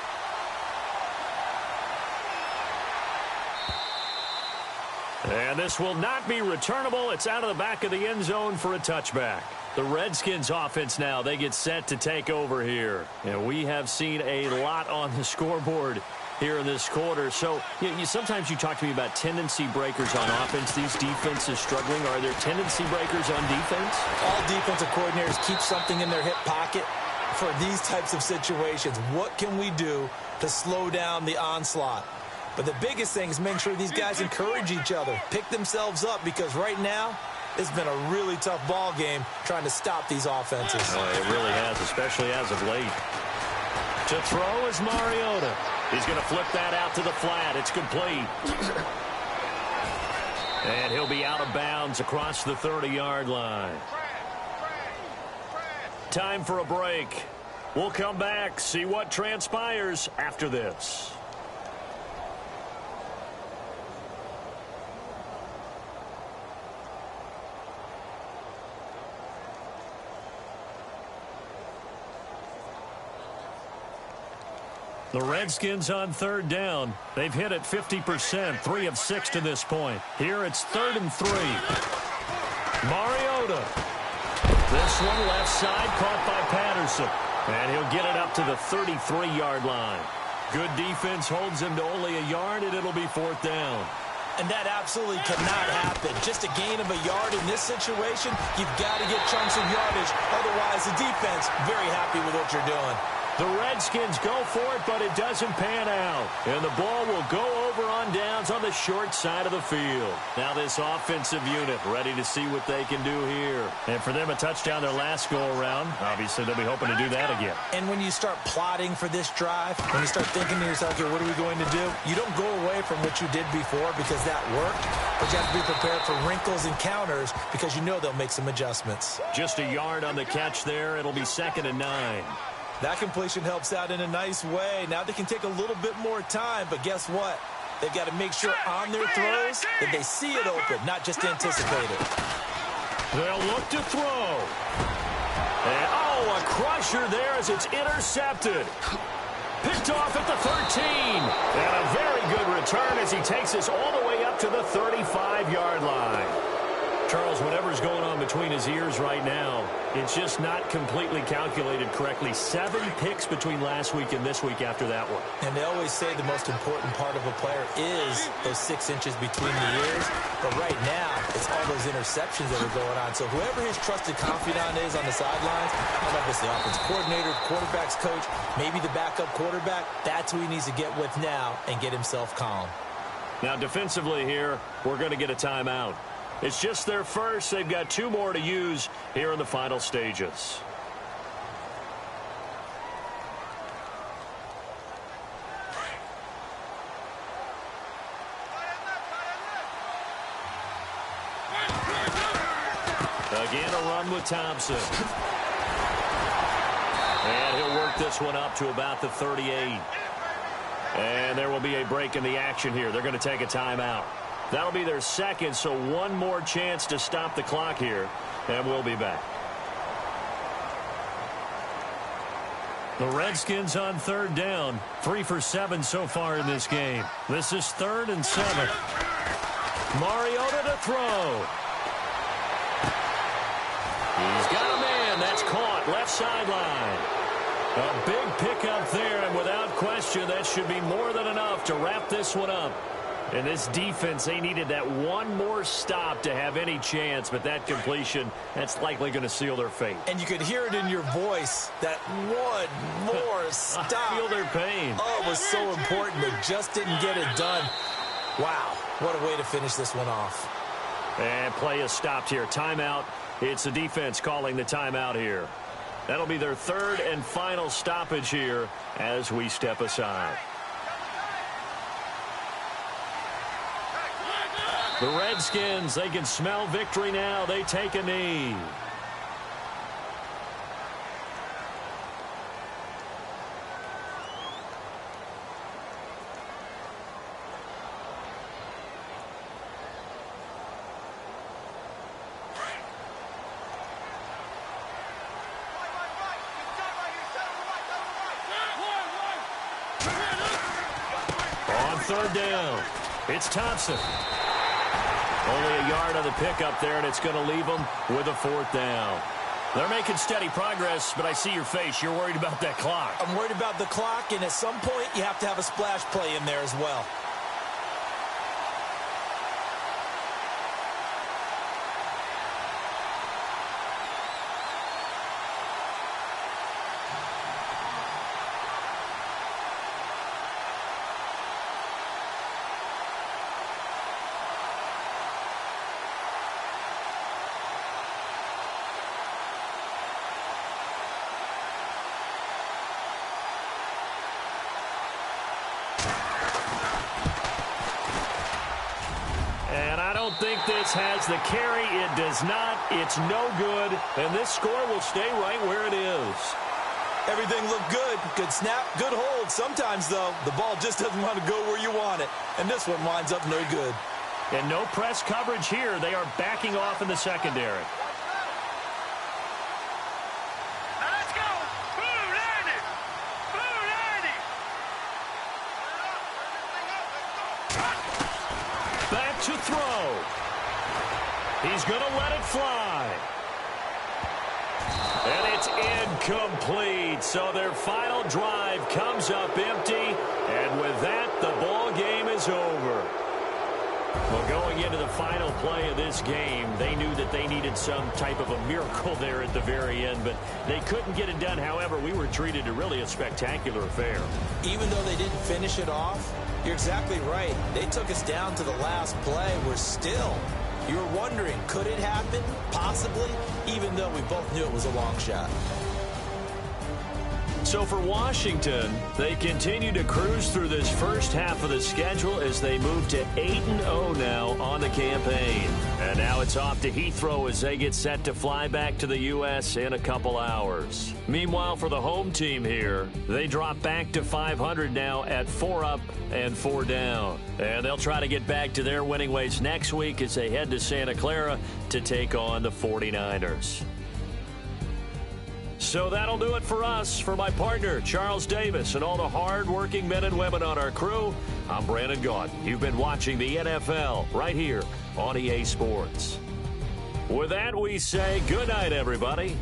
And this will not be returnable. It's out of the back of the end zone for a touchback. The Redskins offense now, they get set to take over here. And we have seen a lot on the scoreboard here in this quarter. So sometimes you talk to me about tendency breakers on offense. These defenses struggling. Are there tendency breakers on defense? All defensive coordinators keep something in their hip pocket for these types of situations. What can we do to slow down the onslaught? But the biggest thing is making sure these guys encourage each other, pick themselves up, because right now it's been a really tough ball game trying to stop these offenses. It really has, especially as of late. To throw is Mariota. He's going to flip that out to the flat. It's complete. And he'll be out of bounds across the 30-yard line. Time for a break. We'll come back, see what transpires after this. The Redskins on third down. They've hit it 50%, 3 of 6 to this point. Here it's 3rd and 3. Mariota. This one left side caught by Patterson. And he'll get it up to the 33-yard line. Good defense holds him to only a yard, and it'll be 4th down. And that absolutely cannot happen. Just a gain of a yard in this situation, you've got to get chunks of yardage. Otherwise, the defense, very happy with what you're doing. The Redskins go for it, but it doesn't pan out. And the ball will go over on downs on the short side of the field. Now this offensive unit ready to see what they can do here. And for them, a touchdown their last go-around. Obviously, they'll be hoping to do that again. And when you start plotting for this drive, when you start thinking to yourself, okay, what are we going to do? You don't go away from what you did before because that worked. But you have to be prepared for wrinkles and counters because you know they'll make some adjustments. Just a yard on the catch there. It'll be 2nd and 9. That completion helps out in a nice way. Now they can take a little bit more time, but guess what? They've got to make sure on their throws that they see it open, not just anticipate it. They'll look to throw. And, a crusher there as it's intercepted. Picked off at the 13. And a very good return as he takes us all the way up to the 35-yard line. Charles, whatever's going on between his ears right now, it's just not completely calculated correctly. 7 picks between last week and this week after that one. And they always say the most important part of a player is those 6 inches between the ears. But right now, it's all those interceptions that are going on. So whoever his trusted confidant is on the sidelines, I don't know if it's the offense coordinator, quarterback's coach, maybe the backup quarterback, that's who he needs to get with now and get himself calm. Now, defensively here, we're going to get a timeout. It's just their first. They've got 2 more to use here in the final stages. Again, a run with Thompson. And he'll work this one up to about the 38. And there will be a break in the action here. They're going to take a timeout. That'll be their second, so one more chance to stop the clock here, and we'll be back. The Redskins on 3rd down, 3 for 7 so far in this game. This is 3rd and 7. Mariota to throw. He's got a man. That's caught. Left sideline. A big pickup there, and without question, that should be more than enough to wrap this one up. And this defense, they needed that one more stop to have any chance, but that completion, that's likely going to seal their fate. And you could hear it in your voice, that one more stop. I feel their pain. Oh, it was so important. They just didn't get it done. Wow, what a way to finish this one off. And play is stopped here. Timeout. It's the defense calling the timeout here. That'll be their 3rd and final stoppage here as we step aside. The Redskins, they can smell victory now. They take a knee. On 3rd down, it's Thompson. Only a yard on the pickup there, and it's going to leave them with a 4th down. They're making steady progress, but I see your face. You're worried about that clock. I'm worried about the clock, and at some point, you have to have a splash play in there as well. Think this has the carry. It does not. It's no good. And this score will stay right where it is. Everything looked good. Good snap, good hold. Sometimes, though, the ball just doesn't want to go where you want it. And this one winds up no good. And no press coverage here. They are backing off in the secondary. To throw. He's going to let it fly. And it's incomplete. So their final drive comes up empty. And with that, the ball game is over. Well, going into the final play of this game, they knew that they needed some type of a miracle there at the very end, but they couldn't get it done. However, we were treated to really a spectacular affair. Even though they didn't finish it off, you're exactly right. They took us down to the last play. We're still, you were wondering, could it happen? Possibly, even though we both knew it was a long shot. So for Washington, they continue to cruise through this first half of the schedule as they move to 8-0 now on the campaign. And now it's off to Heathrow as they get set to fly back to the U.S. in a couple hours. Meanwhile, for the home team here, they drop back to 500 now at 4 up and 4 down. And they'll try to get back to their winning ways next week as they head to Santa Clara to take on the 49ers. So that'll do it for us. For my partner, Charles Davis, and all the hard-working men and women on our crew, I'm Brandon Gaudin. You've been watching the NFL right here on EA Sports. With that, we say good night, everybody.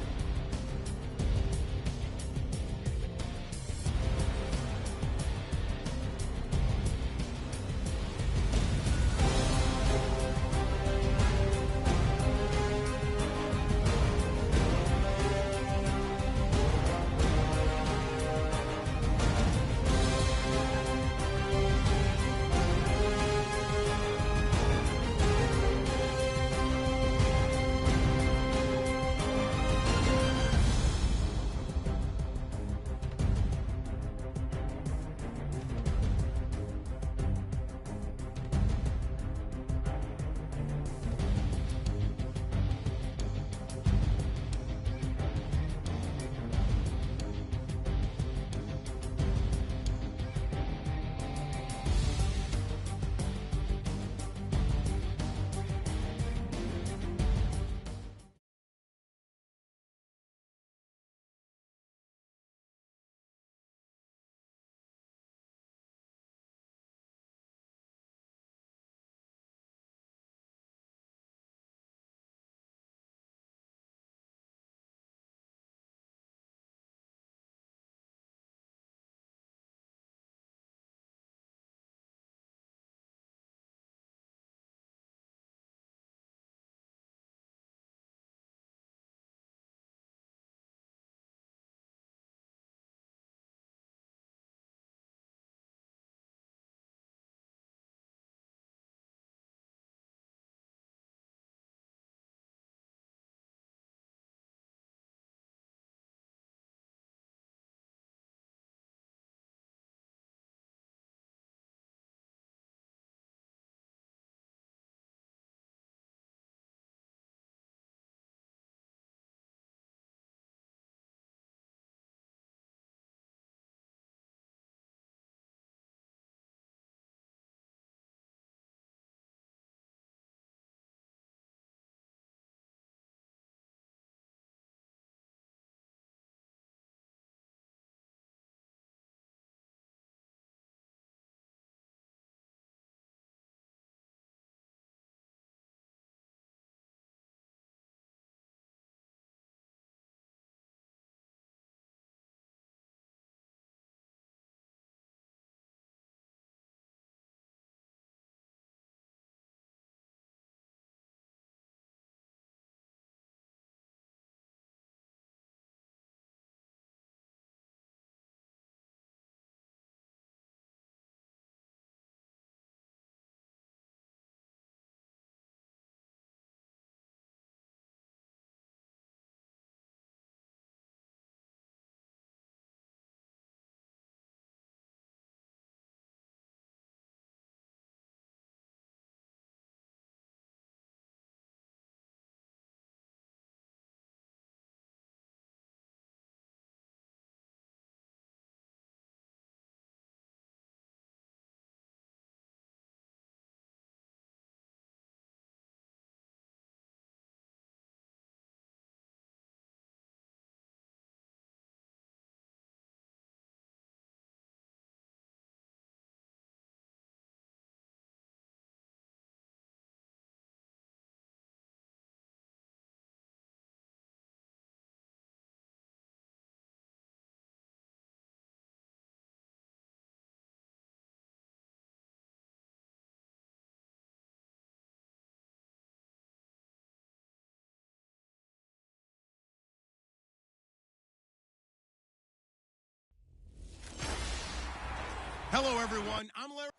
Hello, everyone. I'm Larry.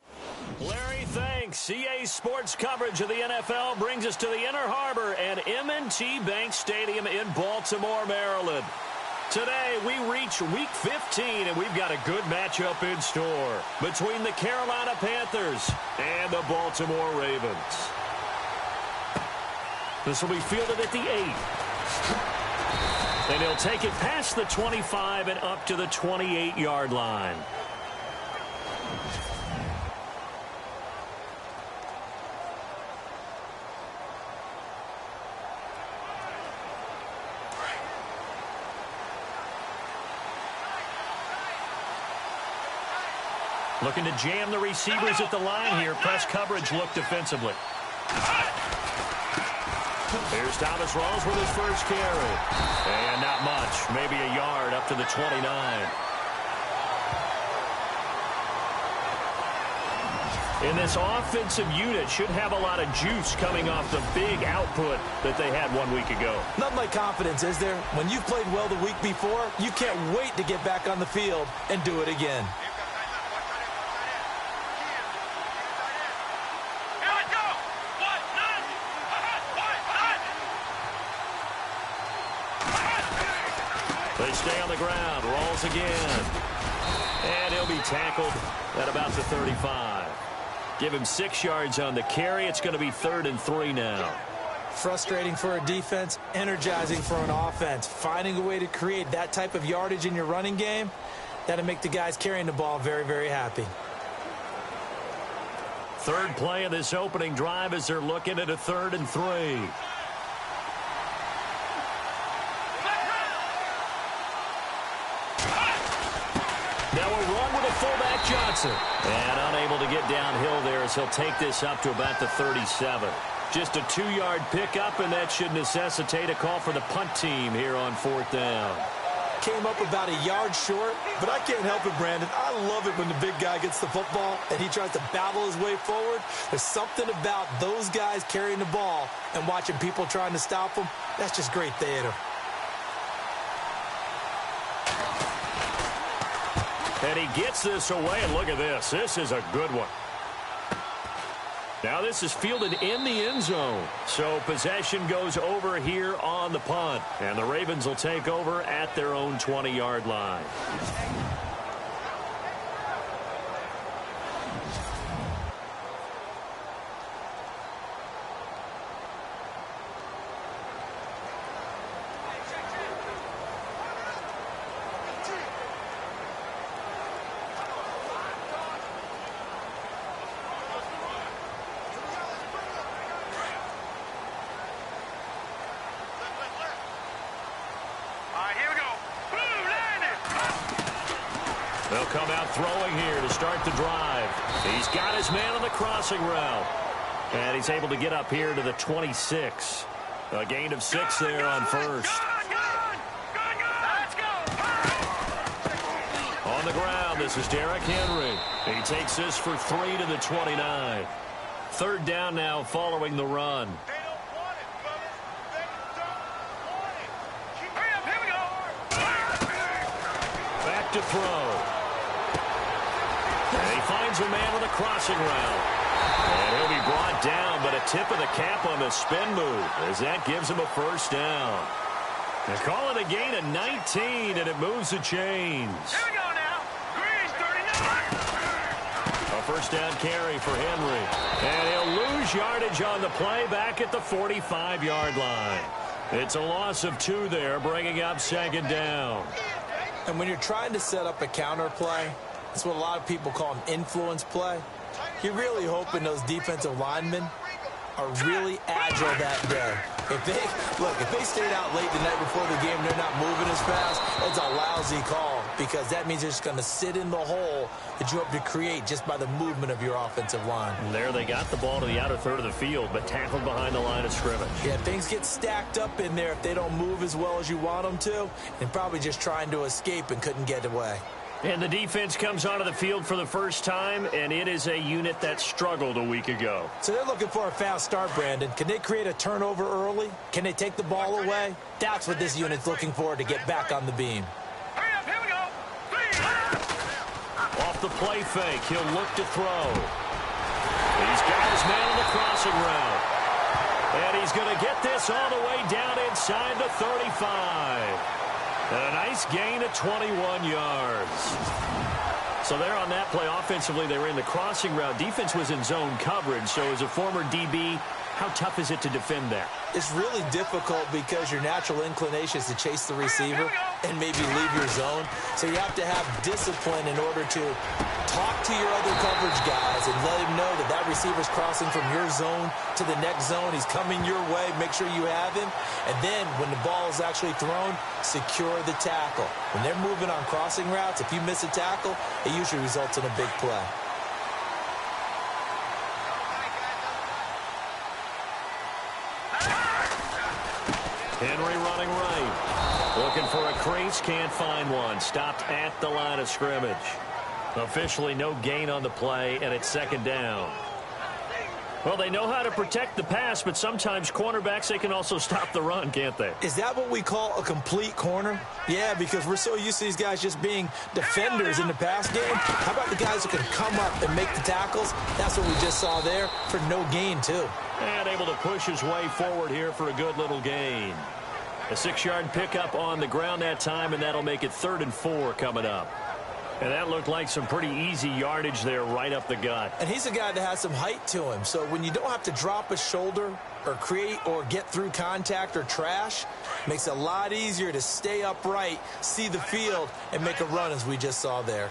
Larry, thanks. EA Sports coverage of the NFL brings us to the Inner Harbor and M&T Bank Stadium in Baltimore, Maryland. Today, we reach Week 15, and we've got a good matchup in store between the Carolina Panthers and the Baltimore Ravens. This will be fielded at the 8. And he'll take it past the 25 and up to the 28-yard line. Looking to jam the receivers at the line here. Press coverage look defensively. Here's Thomas Rawls with his first carry. And not much, maybe a yard up to the 29. And this offensive unit should have a lot of juice coming off the big output that they had 1 week ago. Nothing like confidence, is there? When you've played well the week before, you can't wait to get back on the field and do it again. They stay on the ground. Rolls again. And he'll be tackled at about the 35. Give him 6 yards on the carry. It's going to be 3rd and 3 now. Frustrating for a defense, energizing for an offense. Finding a way to create that type of yardage in your running game, that'll make the guys carrying the ball very, very happy. Third play of this opening drive as they're looking at a 3rd and 3. Now a run with a fullback Johnson. And unable to get downhill there as he'll take this up to about the 37. Just a 2-yard pickup, and that should necessitate a call for the punt team here on 4th down. Came up about a yard short, but I can't help it, Brandon. I love it when the big guy gets the football and he tries to battle his way forward. There's something about those guys carrying the ball and watching people trying to stop them. That's just great theater. And he gets this away, and look at this. This is a good one. Now this is fielded in the end zone. So possession goes over here on the punt. And the Ravens will take over at their own 20-yard line. They'll come out throwing here to start the drive. He's got his man on the crossing route. And he's able to get up here to the 26. A gain of 6 there on first. On the ground, this is Derrick Henry. He takes this for 3 to the 29. 3rd down now following the run. Back to throw. And he finds a man with a crossing route. And he'll be brought down, but a tip of the cap on the spin move as that gives him a 1st down. They call it a gain of 19, and it moves the chains. Here we go now. Green's 39. A 1st down carry for Henry. And he'll lose yardage on the play back at the 45-yard line. It's a loss of 2 there, bringing up 2nd down. And when you're trying to set up a counter play, it's what a lot of people call an influence play. You're really hoping those defensive linemen are really agile that day. If they stayed out late the night before the game and they're not moving as fast, it's a lousy call because that means they're just going to sit in the hole that you hope to create just by the movement of your offensive line. And there they got the ball to the outer third of the field, but tackled behind the line of scrimmage. Yeah, things get stacked up in there if they don't move as well as you want them to, and probably just trying to escape and couldn't get away. And the defense comes onto the field for the first time, and it is a unit that struggled a week ago. So they're looking for a fast start, Brandon. Can they create a turnover early? Can they take the ball away? That's what this unit's looking for to get back on the beam. Hurry up, here we go. 3. Off the play fake, he'll look to throw. He's got his man on the crossing route. And he's going to get this all the way down inside the 35. And a nice gain of 21 yards. So there on that play, offensively, they were in the crossing route. Defense was in zone coverage. So as a former DB, how tough is it to defend that? It's really difficult because your natural inclination is to chase the receiver and maybe leave your zone. So you have to have discipline in order to talk to your other coverage guys and let him know that that receiver's crossing from your zone to the next zone. He's coming your way. Make sure you have him. And then when the ball is actually thrown, secure the tackle. When they're moving on crossing routes, if you miss a tackle, it usually results in a big play. Henry running right. Looking for a crease, can't find one. Stopped at the line of scrimmage. Officially no gain on the play, and it's second down. Well, they know how to protect the pass, but sometimes cornerbacks, they can also stop the run, can't they? Is that what we call a complete corner? Yeah, because we're so used to these guys just being defenders in the pass game. How about the guys who can come up and make the tackles? That's what we just saw there for no gain, too. And able to push his way forward here for a good little gain. A 6-yard pickup on the ground that time, and that'll make it 3rd and 4 coming up. And that looked like some pretty easy yardage there right up the gut. And he's a guy that has some height to him. So when you don't have to drop a shoulder or create or get through contact or trash, makes it a lot easier to stay upright, see the field, and make a run as we just saw there. All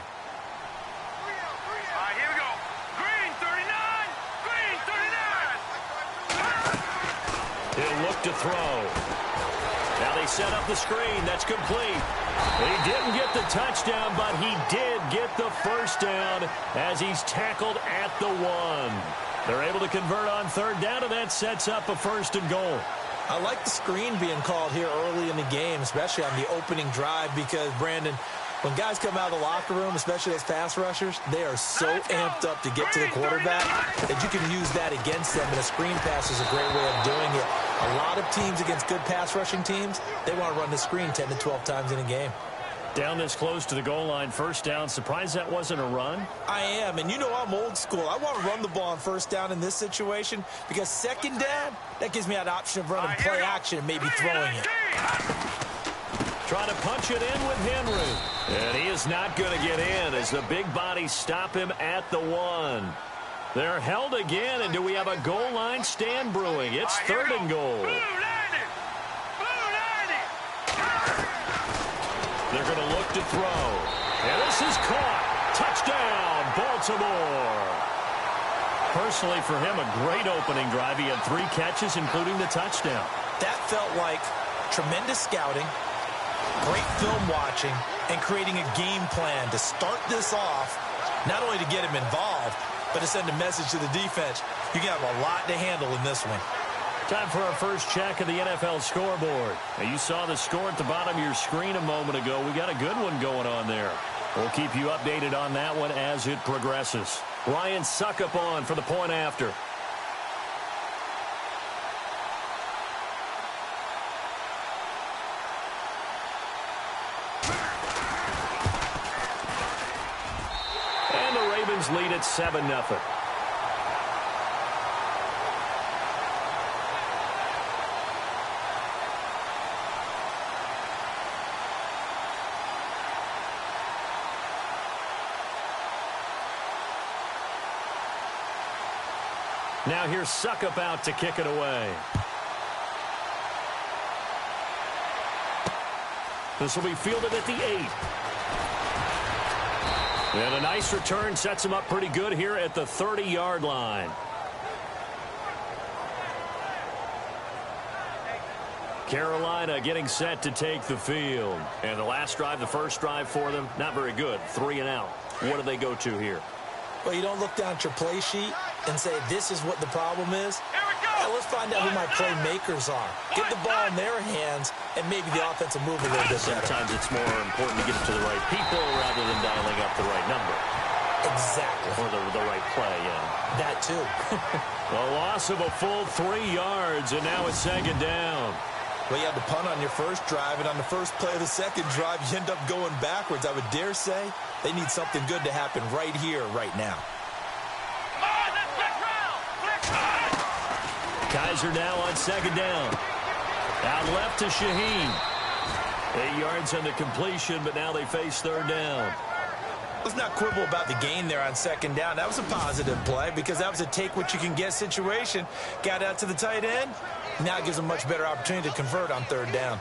right, here we go. Green 39. Green 39. He'll look to throw. Now they set up the screen. That's complete. He didn't get the touchdown, but he did get the first down as he's tackled at the 1. They're able to convert on 3rd down, and that sets up a 1st and goal. I like the screen being called here early in the game, especially on the opening drive, because, Brandon, when guys come out of the locker room, especially those pass rushers, they are so amped up to get to the quarterback that you can use that against them, and a screen pass is a great way of doing it. A lot of teams against good pass rushing teams, they want to run the screen 10 to 12 times in a game. Down this close to the goal line, 1st down. Surprised that wasn't a run? I am, and you know I'm old school. I want to run the ball on 1st down in this situation because 2nd down, that gives me that option of running play action and maybe throwing it. Trying to punch it in with Henry. And he is not going to get in as the big bodies stop him at the 1. They're held again, and do we have a goal line stand brewing? It's 3rd and goal. They're going to look to throw. And this is caught. Touchdown, Baltimore. Personally, for him, a great opening drive. He had 3 catches, including the touchdown. That felt like tremendous scouting, great film watching, and creating a game plan to start this off, not only to get him involved, but to send a message to the defense. You got a lot to handle in this one. Time for our first check of the NFL scoreboard. Now, you saw the score at the bottom of your screen a moment ago. We got a good one going on there. We'll keep you updated on that one as it progresses. Ryan Suckup on for the point after. And the Ravens lead at 7-0. Now here's Suckup out to kick it away. This will be fielded at the 8. And a nice return sets him up pretty good here at the 30-yard line. Carolina getting set to take the field. And the last drive, the first drive for them, not very good. 3 and out. What do they go to here? Well, you don't look down at your play sheet and say, this is what the problem is. Now, let's find out who my playmakers are. Get the ball in their hands, and maybe the offense will move a little bit better. Sometimes it's more important to get it to the right people rather than dialing up the right number. Exactly. Or the right play, yeah. That, too. A loss of a full 3 yards, and now it's 2nd down. Well, you had to punt on your first drive, and on the first play of the second drive, you end up going backwards. I would dare say they need something good to happen right here, right now. Kaiser now on 2nd down. Out left to Shaheen. 8 yards on the completion, but now they face 3rd down. Let's not quibble about the gain there on 2nd down. That was a positive play because that was a take-what-you-can-get situation. Got out to the tight end. Now it gives them a much better opportunity to convert on 3rd down.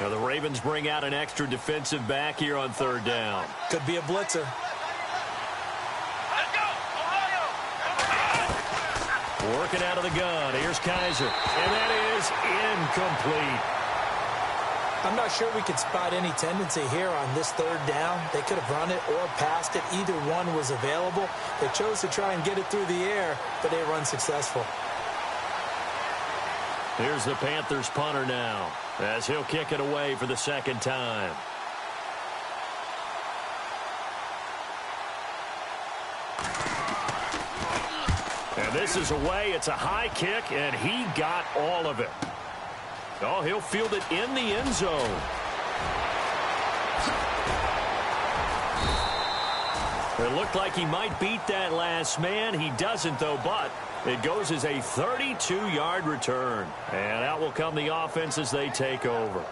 Now the Ravens bring out an extra defensive back here on 3rd down. Could be a blitzer. Let's go, Ohio! Working out of the gun. Here's Kaiser. And that is incomplete. I'm not sure we could spot any tendency here on this 3rd down. They could have run it or passed it. Either one was available. They chose to try and get it through the air, but they were unsuccessful. Here's the Panthers punter now, as he'll kick it away for the second time. And this is away. It's a high kick, and he got all of it. Oh, he'll field it in the end zone. It looked like he might beat that last man. He doesn't, though, but it goes as a 32-yard return. And out will come the offense as they take over.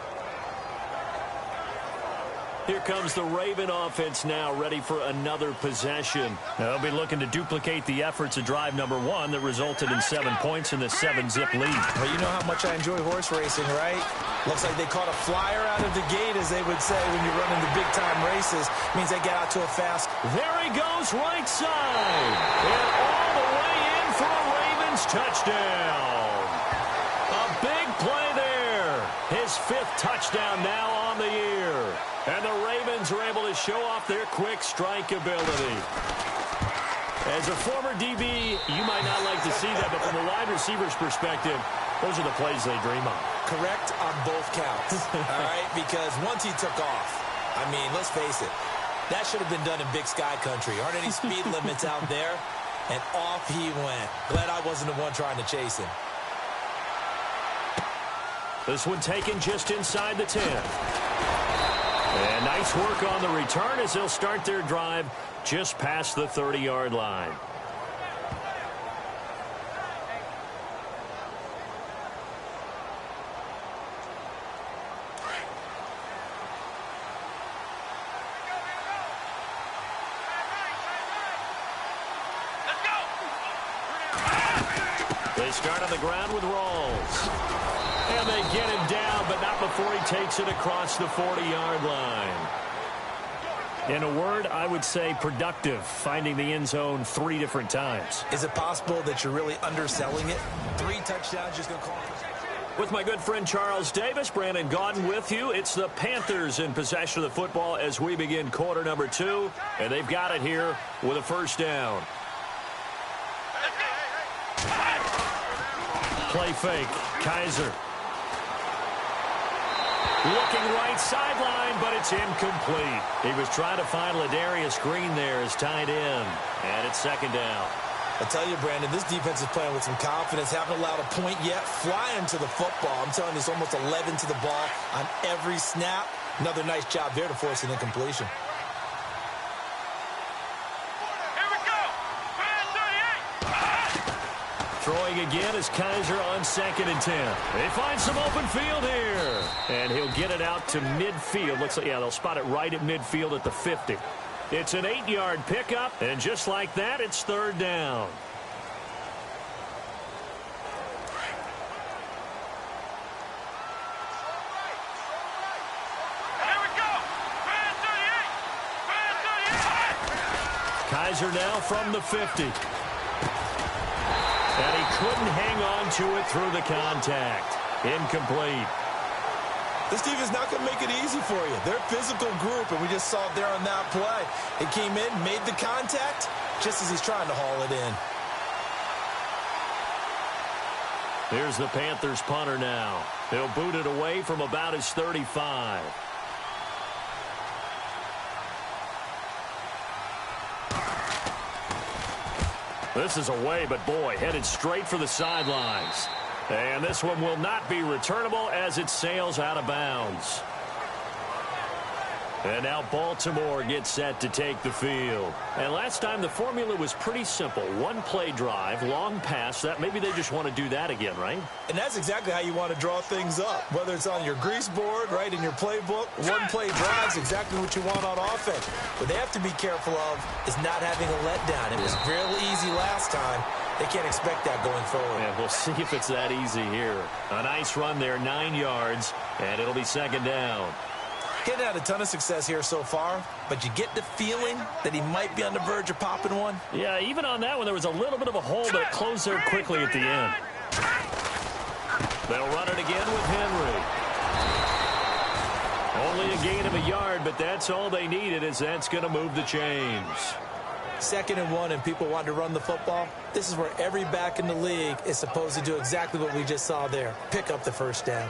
Here comes the Raven offense now, ready for another possession. They'll be looking to duplicate the efforts of drive number 1 that resulted in 7 points in the 7-zip lead. Well, you know how much I enjoy horse racing, right? Looks like they caught a flyer out of the gate, as they would say when you're running the big-time races. Means they get out to a fast. There he goes, right side. And all the way in for a Ravens touchdown. A big play there. His 5th touchdown now on the year. And the Ravens are able to show off their quick strike ability. As a former DB, you might not like to see that, but from a wide receiver's perspective, those are the plays they dream of. Correct on both counts, all right? Because once he took off, I mean, let's face it, that should have been done in Big Sky Country. Aren't any speed limits out there? And off he went. Glad I wasn't the one trying to chase him. This one taken just inside the 10. And nice work on the return as they'll start their drive just past the 30-yard line. They start on the ground with Rawls. And they get him down, but not before he takes it across the 40-yard line. In a word, I would say productive, finding the end zone 3 different times. Is it possible that you're really underselling it? 3 touchdowns just going to call. With my good friend Charles Davis, Brandon Gaudin with you. It's the Panthers in possession of the football as we begin quarter number 2. And they've got it here with a first down. Play fake. Kaiser. Looking right sideline, but it's incomplete. He was trying to find Ladarius Green there as tight end. And it's second down. I tell you, Brandon, this defense is playing with some confidence. Haven't allowed a point yet. Flying to the football. I'm telling you, it's almost 11 to the ball on every snap. Another nice job there to force an incompletion. Throwing again is Kaiser on 2nd and 10. They find some open field here. And he'll get it out to midfield. Looks like, yeah, they'll spot it right at midfield at the 50. It's an 8-yard pickup, and just like that, it's third down. Kaiser now from the 50. And he couldn't hang on to it through the contact. Incomplete. This defense not going to make it easy for you. They're a physical group, and we just saw it there on that play. It came in, made the contact, just as he's trying to haul it in. Here's the Panthers punter now. He'll boot it away from about his 35. This is away, but boy, headed straight for the sidelines. And this one will not be returnable as it sails out of bounds. And now Baltimore gets set to take the field. And last time the formula was pretty simple. 1-play drive, long pass. That maybe they just want to do that again, right? And that's exactly how you want to draw things up. Whether it's on your grease board, right, in your playbook, 1-play drive is exactly what you want on offense. What they have to be careful of is not having a letdown. It was real easy last time. They can't expect that going forward. Yeah, we'll see if it's that easy here. A nice run there, 9 yards, and it'll be second down. Getting had a ton of success here so far, but you get the feeling that he might be on the verge of popping one. Yeah, even on that one, there was a little bit of a hole, but it closed there quickly at the end. They'll run it again with Henry. Only a gain of a yard, but that's all they needed, as that's going to move the chains. 2nd and 1 and people want to run the football, this is where every back in the league is supposed to do exactly what we just saw there. Pick up the first down.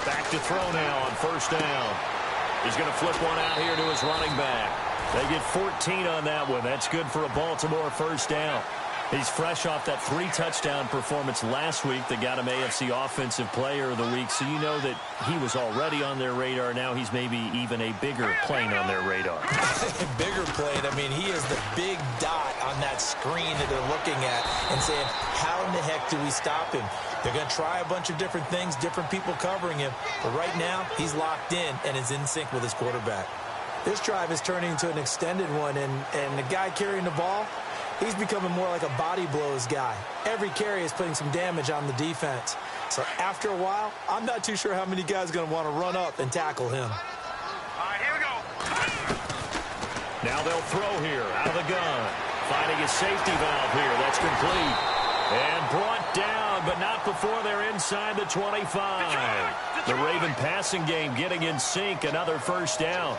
Back to throw now on first down. He's going to flip one out here to his running back. They get 14 on that one. That's good for a Baltimore first down. He's fresh off that 3-touchdown performance last week that got him AFC Offensive Player of the Week, so you know that he was already on their radar. Now he's maybe even a bigger plane on their radar. Bigger plane. I mean, he is the big dot on that screen that they're looking at and saying, how in the heck do we stop him? They're going to try a bunch of different things, different people covering him, but right now he's locked in and is in sync with his quarterback. This drive is turning into an extended one, and the guy carrying the ball, he's becoming more like a body blows guy. Every carry is putting some damage on the defense. So after a while, I'm not too sure how many guys are going to want to run up and tackle him. All right, here we go. Now they'll throw here out of the gun. Finding a safety valve here. That's complete. And brought down, but not before they're inside the 25. The Raven passing game getting in sync. Another first down.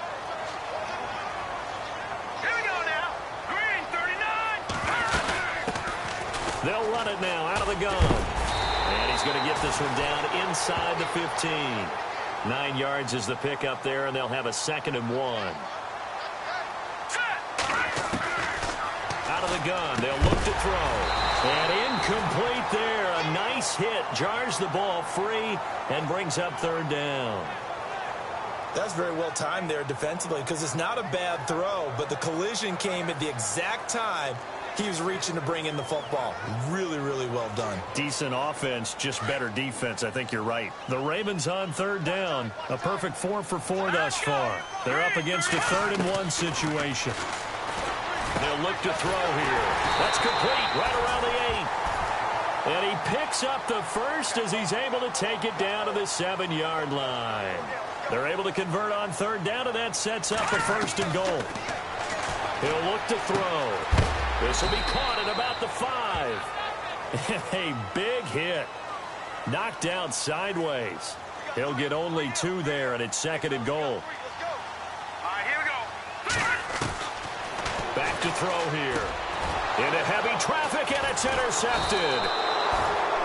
They'll run it now out of the gun. And he's going to get this one down inside the 15. 9 yards is the pickup there, and they'll have a 2nd and 1. Out of the gun, they'll look to throw. And incomplete there. A nice hit. Jars the ball free and brings up 3rd down. That's very well timed there defensively because it's not a bad throw, but the collision came at the exact time he was reaching to bring in the football. Really, really well done. Decent offense, just better defense. I think you're right. The Ravens on 3rd down. A perfect 4 for 4 thus far. They're up against a 3rd and 1 situation. They'll look to throw here. That's complete right around the 8. And he picks up the first as he's able to take it down to the 7-yard line. They're able to convert on 3rd down, and that sets up a 1st and goal. He'll look to throw. This will be caught at about the 5. A big hit. Knocked out sideways. He'll get only 2 there, and it's 2nd and goal. All right, here we go. Back to throw here. Into heavy traffic, and it's intercepted.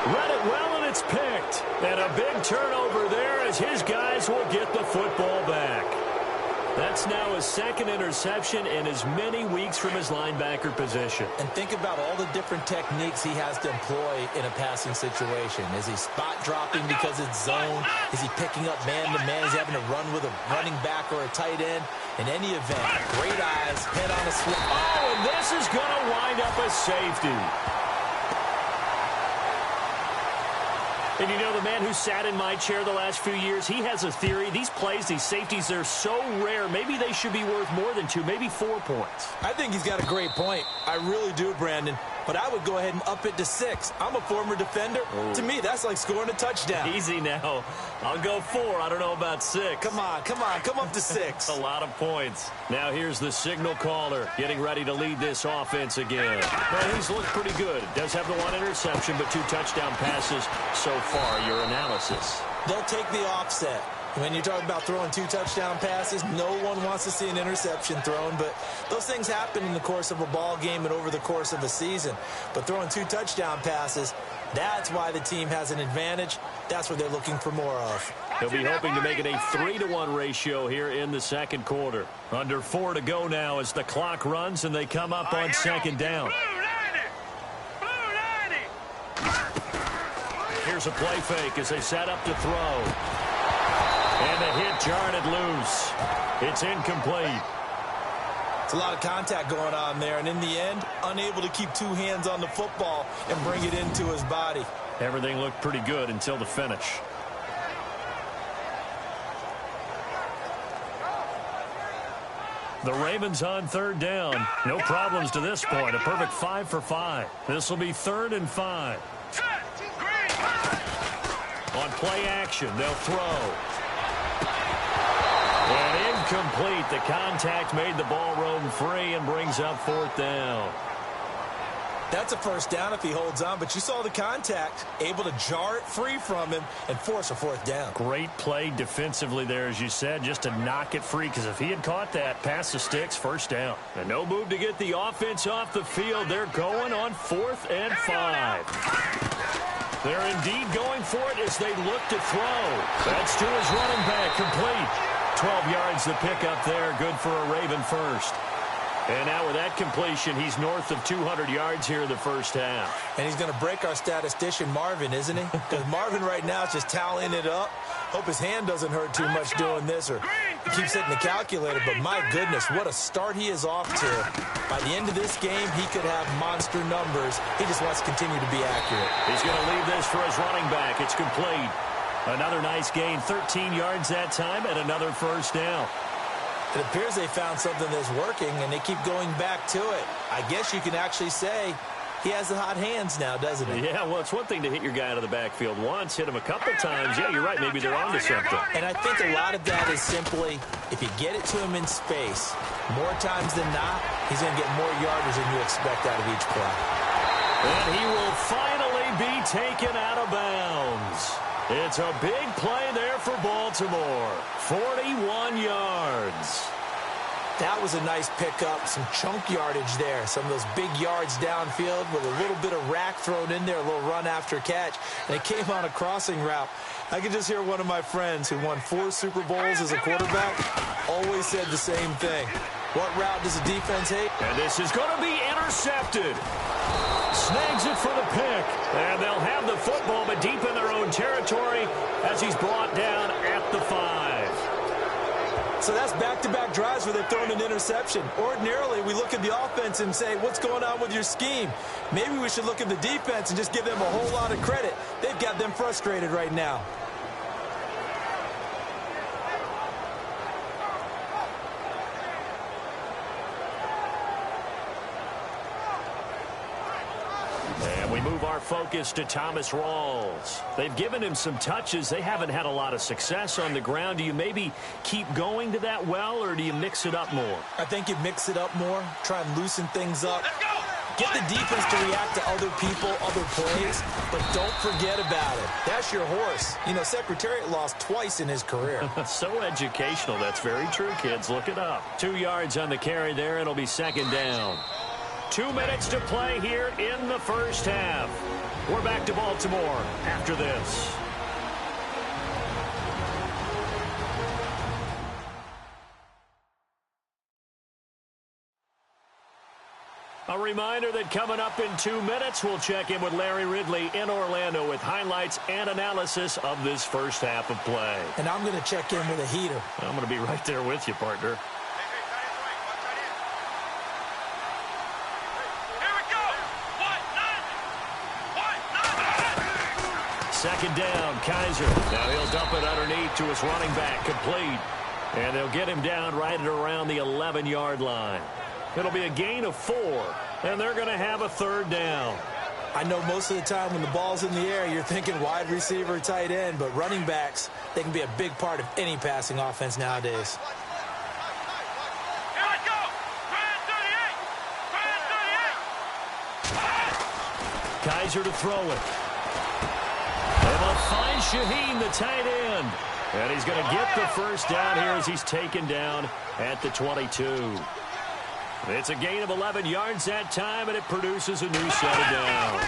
Read it well, and it's picked. And a big turnover there as his guys will get the football back. That's now his 2nd interception in as many weeks from his linebacker position. And think about all the different techniques he has to employ in a passing situation. Is he spot dropping because it's zone? Is he picking up man-to-man? Is he having to run with a running back or a tight end? In any event, great eyes, head on a swivel. Oh, and this is going to wind up a safety. And you know, the man who sat in my chair the last few years, he has a theory. These plays, these safeties, they're so rare. Maybe they should be worth more than 2, maybe 4 points. I think he's got a great point. I really do, Brandon. But I would go ahead and up it to 6. I'm a former defender. Oh. To me, that's like scoring a touchdown. Easy now. I'll go 4. I don't know about 6. Come on. Come up to 6. A lot of points. Now here's the signal caller getting ready to lead this offense again. Well, he's looked pretty good. Does have the 1 interception, but 2 touchdown passes so far. Your analysis. They'll take the offset. When you're talking about throwing 2 touchdown passes, no one wants to see an interception thrown, but those things happen in the course of a ball game and over the course of a season. But throwing 2 touchdown passes, that's why the team has an advantage. That's what they're looking for more of. He'll be hoping to make it a 3-to-1 ratio here in the 2nd quarter. Under 4 to go now as the clock runs and they come up on 2nd down. Here's a play fake as they set up to throw. And the hit jarred it loose. It's incomplete. It's a lot of contact going on there, and in the end, unable to keep 2 hands on the football and bring it into his body. Everything looked pretty good until the finish. The Ravens on 3rd down. No problems to this point. A perfect 5 for 5. This will be 3rd and 5. On play action, they'll throw. And incomplete. The contact made the ball roam free and brings up 4th down. That's a first down if he holds on, but you saw the contact, able to jar it free from him and force a fourth down. Great play defensively there, as you said, just to knock it free, because if he had caught that, pass the sticks, first down. And no move to get the offense off the field. They're going on 4th and 5. They're indeed going for it as they look to throw. That's to his running back, complete. 12 yards to pick up there, good for a Raven first. And now with that completion, he's north of 200 yards here in the first half. And he's going to break our statistician, Marvin, isn't he? Because Marvin right now is just tallying it up. Hope his hand doesn't hurt too much doing this, or he keeps hitting the calculator. But my goodness, what a start he is off to. By the end of this game, he could have monster numbers. He just wants to continue to be accurate. He's going to leave this for his running back. It's complete. Another nice gain, 13 yards that time, and another first down. It appears they found something that's working, and they keep going back to it. I guess you can actually say he has the hot hands now, doesn't he? Yeah, well, it's one thing to hit your guy out of the backfield once, hit him a couple times. Yeah, you're right. Maybe they're onto something. And I think a lot of that is simply, if you get it to him in space, more times than not, he's going to get more yardage than you expect out of each play. And he will finally be taken out of bounds. It's a big play there for Baltimore. 41 yards. That was a nice pickup, some chunk yardage there. Some of those big yards downfield with a little bit of rack thrown in there, a little run after catch. And it came on a crossing route. I could just hear one of my friends who won 4 Super Bowls as a quarterback always said the same thing. What route does the defense hate? And this is going to be intercepted. Snags it for the pick. And they'll have the football, but deep in their own territory as he's brought down at the 5. So that's back-to-back drives where they've thrown an interception. Ordinarily, we look at the offense and say, what's going on with your scheme? Maybe we should look at the defense and just give them a whole lot of credit. They've got them frustrated right now. And we move our focus to Thomas Rawls. They've given him some touches. They haven't had a lot of success on the ground. Do you maybe keep going to that well, or do you mix it up more? I think you mix it up more, try and loosen things up. Get the defense to react to other people, other plays, but don't forget about it. That's your horse. You know, Secretariat lost twice in his career. So educational. That's very true, kids. Look it up. 2 yards on the carry there. It'll be second down. 2 minutes to play here in the first half. We're back to Baltimore after this. A reminder that coming up in 2 minutes, we'll check in with Larry Ridley in Orlando with highlights and analysis of this first half of play. And I'm going to check in with a heater. I'm going to be right there with you, partner. Second down, Kaiser. Now he'll dump it underneath to his running back, complete. And they'll get him down right at around the 11-yard line. It'll be a gain of 4, and they're going to have a third down. I know most of the time when the ball's in the air, you're thinking wide receiver, tight end, but running backs, they can be a big part of any passing offense nowadays. Here I go! Brand 38! Kaiser to throw it. And they'll find Shaheen, the tight end. And he's going to get the first down here as he's taken down at the 22. It's a gain of 11 yards that time, and it produces a new set of downs.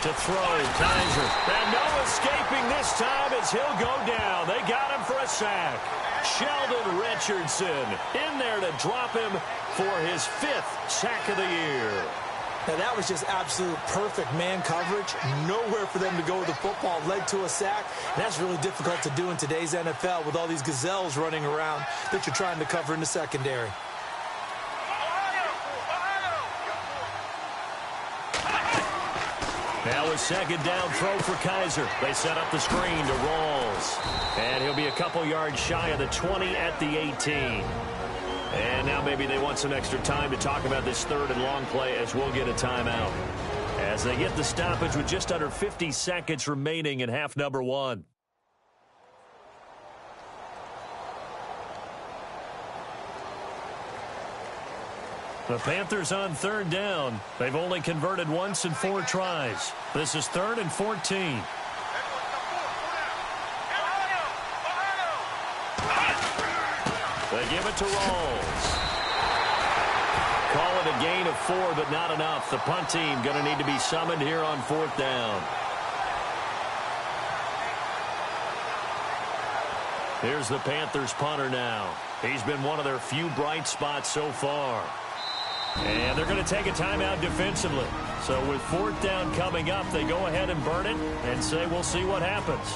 To throw, Kaiser. And no escaping this time as he'll go down. They got him for a sack. Sheldon Richardson in there to drop him for his 5th sack of the year. Now, that was just absolute perfect man coverage. Nowhere for them to go with the football. Led to a sack. And that's really difficult to do in today's NFL with all these gazelles running around that you're trying to cover in the secondary. Now a second down throw for Kaiser. They set up the screen to Rawls. And he'll be a couple yards shy of the 20 at the 18. And now maybe they want some extra time to talk about this third and long play as we'll get a timeout. As they get the stoppage with just under 50 seconds remaining in half number 1. The Panthers on third down. They've only converted once in 4 tries. This is 3rd and 14. They give it to Rawls. Call it a gain of 4, but not enough. The punt team going to need to be summoned here on 4th down. Here's the Panthers punter now. He's been one of their few bright spots so far. And they're going to take a timeout defensively. So with 4th down coming up, they go ahead and burn it and say we'll see what happens.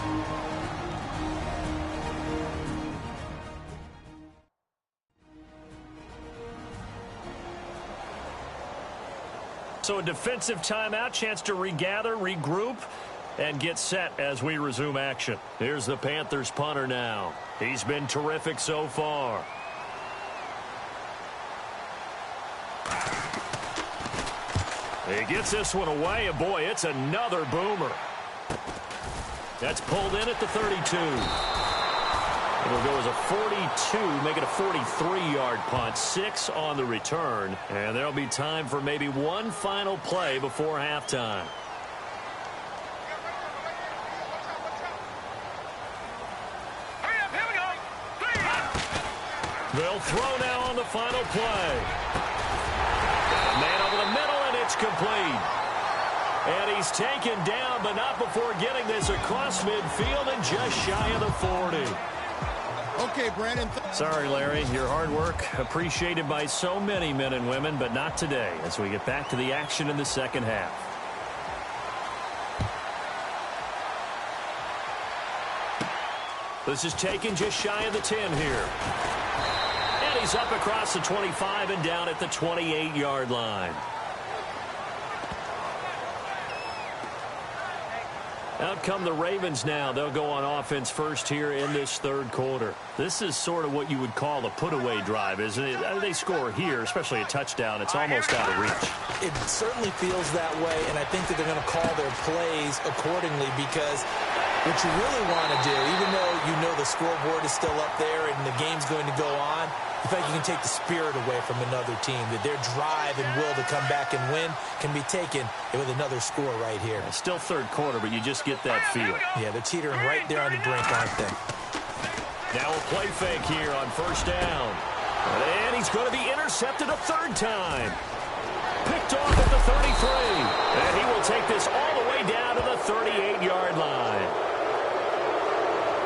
So a defensive timeout, chance to regather, regroup, and get set as we resume action. Here's the Panthers punter now. He's been terrific so far. He gets this one away, and boy, it's another boomer. That's pulled in at the 32. It'll go as a 42, make it a 43-yard punt. 6 on the return, and there'll be time for maybe one final play before halftime. They'll throw now on the final play. Man over the middle, and it's complete. And he's taken down, but not before getting this across midfield and just shy of the 40. Okay, Brandon. Sorry, Larry. Your hard work appreciated by so many men and women, but not today as we get back to the action in the second half. This is taken just shy of the 10 here. And he's up across the 25 and down at the 28-yard line. Out come the Ravens now. They'll go on offense first here in this 3rd quarter. This is sort of what you would call a put-away drive, isn't it? They score here, especially a touchdown. It's almost out of reach. It certainly feels that way, and I think that they're going to call their plays accordingly because what you really want to do, even though you know the scoreboard is still up there and the game's going to go on, I feel like you can take the spirit away from another team, that their drive and will to come back and win can be taken with another score right here. It's still 3rd quarter, but you just get that feel. Yeah, they're teetering right there on the brink, aren't they? Now a play fake here on 1st down. And he's going to be intercepted a 3rd time. Picked off at the 33. And he will take this all the way down to the 38-yard line.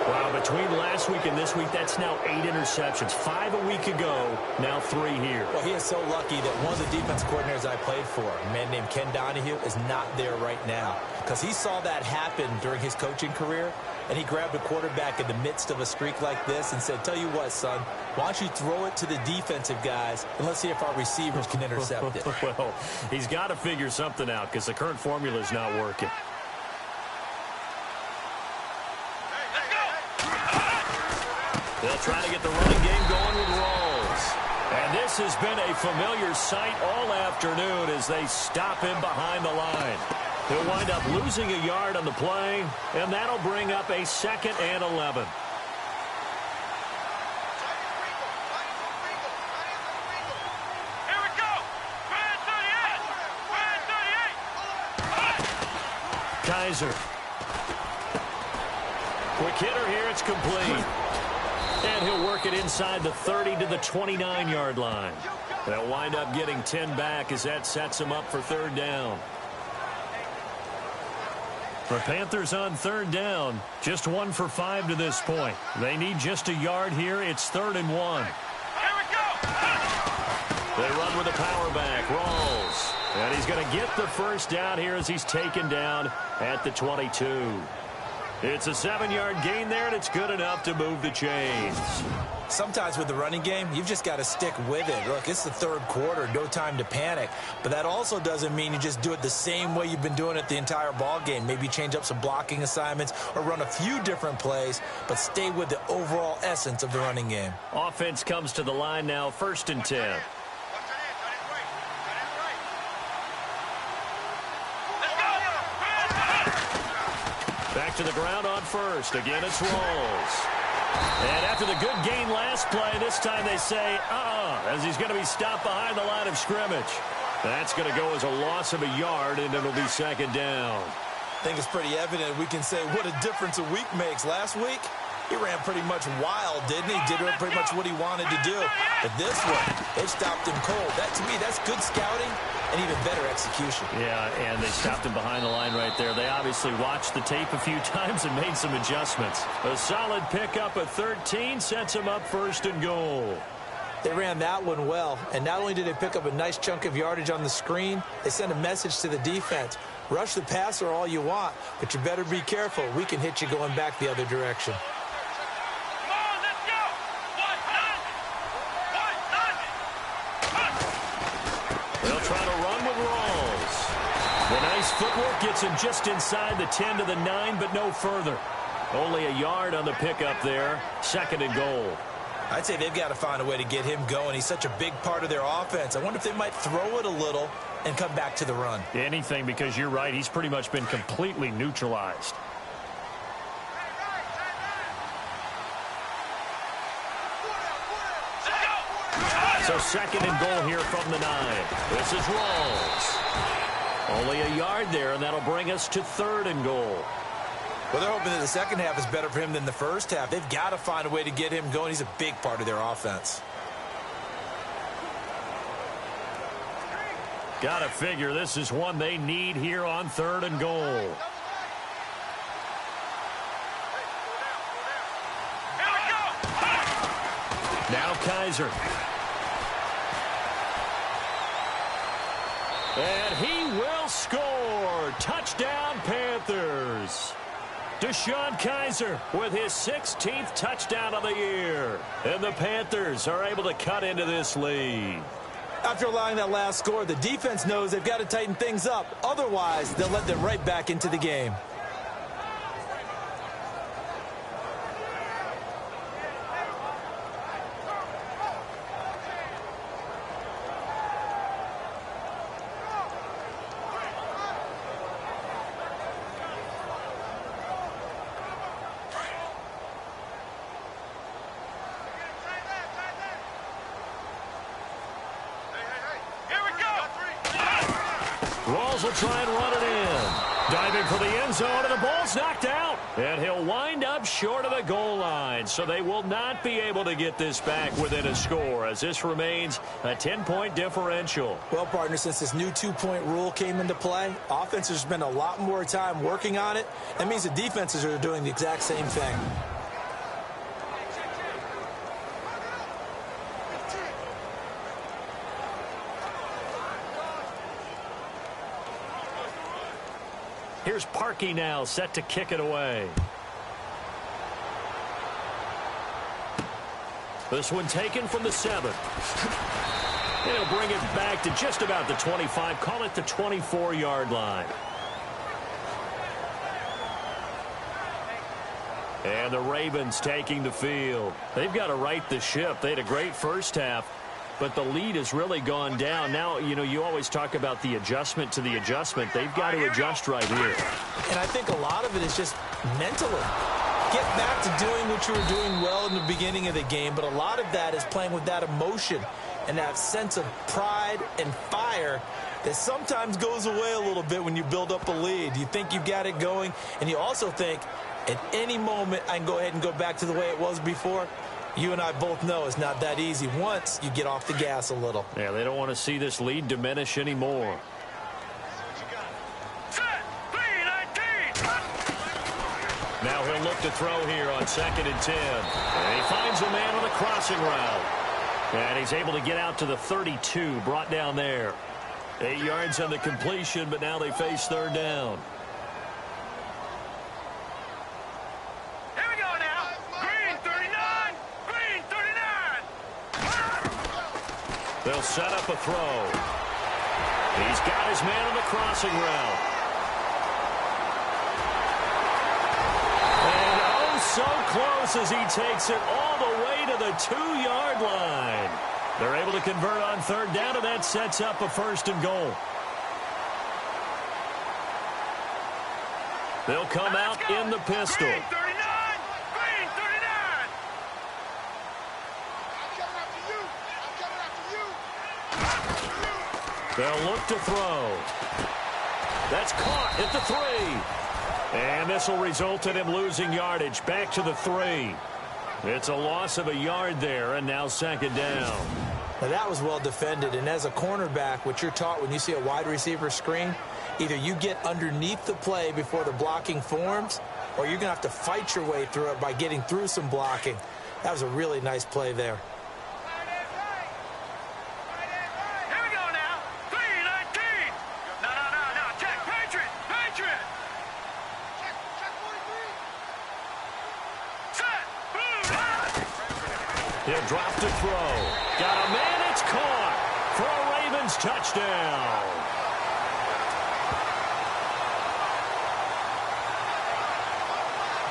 Wow, between last week and this week, that's now 8 interceptions. 5 a week ago, now 3 here. Well, he is so lucky that one of the defense coordinators I played for, a man named Ken Donahue, is not there right now. Because he saw that happen during his coaching career, and he grabbed a quarterback in the midst of a streak like this and said, tell you what, son, why don't you throw it to the defensive guys, and let's see if our receivers can intercept it. Well, he's got to figure something out because the current formula is not working. They'll try to get the running game going with Rawls. And this has been a familiar sight all afternoon as they stop him behind the line. He'll wind up losing a yard on the play, and that'll bring up a 2nd and 11. Here we go. Brand 38. Kaiser. Quick hitter here. It's complete. And he'll work it inside the 30 to the 29-yard line. They'll wind up getting 10 back as that sets them up for 3rd down. The Panthers on 3rd down, just 1 for 5 to this point. They need just a yard here. It's 3rd and 1. Here we go. They run with a power back, Rawls. And he's going to get the 1st down here as he's taken down at the 22. It's a 7-yard gain there, and it's good enough to move the chains. Sometimes with the running game, you've just got to stick with it. Look, it's the 3rd quarter, no time to panic. But that also doesn't mean you just do it the same way you've been doing it the entire ball game. Maybe change up some blocking assignments or run a few different plays, but stay with the overall essence of the running game. Offense comes to the line now, 1st and 10. Back to the ground on 1st. Again, it's Rawls. And after the good gain last play, this time they say, as he's going to be stopped behind the line of scrimmage. That's going to go as a loss of a yard, and it'll be second down. I think it's pretty evident we can say what a difference a week makes. Last week, he ran pretty much wild, didn't he? Did pretty much what he wanted to do. But this one, it stopped him cold. That, to me, that's good scouting and even better execution. Yeah, and they stopped him behind the line right there. They obviously watched the tape a few times and made some adjustments. A solid pickup at 13 sets him up first and goal. They ran that one well, and not only did they pick up a nice chunk of yardage on the screen, they sent a message to the defense. Rush the passer all you want, but you better be careful. We can hit you going back the other direction. They'll try to run with Rawls. The nice footwork gets him just inside the 10 to the 9, but no further. Only a yard on the pickup there. Second and goal. I'd say they've got to find a way to get him going. He's such a big part of their offense. I wonder if they might throw it a little and come back to the run. Anything, because you're right. He's pretty much been completely neutralized. So second and goal here from the 9. This is Rawls. Only a yard there, and that'll bring us to third and goal. Well, they're hoping that the second half is better for him than the first half. They've got to find a way to get him going. He's a big part of their offense. Got to figure this is one they need here on third and goal. Now Kaiser. And he will score. Touchdown, Panthers. DeShone Kizer with his 16th touchdown of the year. And the Panthers are able to cut into this lead. After allowing that last score, the defense knows they've got to tighten things up. Otherwise, they'll let them right back into the game. Rawls will try and run it in. Diving for the end zone, and the ball's knocked out. And he'll wind up short of the goal line, so they will not be able to get this back within a score, as this remains a 10-point differential. Well, partner, since this new two-point rule came into play, offenses spend a lot more time working on it. That means the defenses are doing the exact same thing. Here's Parkey now, set to kick it away. This one taken from the 7. He'll bring it back to just about the 25, call it the 24-yard line. And the Ravens taking the field. They've got to right the ship. They had a great first half, but the lead has really gone down. Now, you know, you always talk about the adjustment to the adjustment. They've got to adjust right here. And I think a lot of it is just mentally. Get back to doing what you were doing well in the beginning of the game, but a lot of that is playing with that emotion and that sense of pride and fire that sometimes goes away a little bit when you build up a lead. You think you've got it going, and you also think at any moment I can go ahead and go back to the way it was before. You and I both know it's not that easy once you get off the gas a little. Yeah, they don't want to see this lead diminish anymore. Now he'll look to throw here on 2nd and 10. And he finds a man on a crossing route. And he's able to get out to the 32, brought down there. 8 yards on the completion, but now they face third down. Here we go now. Green 39. Green 39. They'll set up a throw. He's got his man on the crossing route. And oh, so close as he takes it all the way to the 2-yard line. They're able to convert on third down, and that sets up a 1st and goal. They'll come out in the pistol. Green 39. Green 39. They'll look to throw. That's caught at the 3. And this will result in him losing yardage back to the 3. It's a loss of a yard there, and now second down. Now that was well defended, and as a cornerback, what you're taught when you see a wide receiver screen, either you get underneath the play before the blocking forms, or you're going to have to fight your way through it by getting through some blocking. That was a really nice play there. Here we go now. 3-19. No. Check. Patriot. Check 43. Set. Blue. He'll drop to throw. Got a man. It's caught for a Ravens touchdown.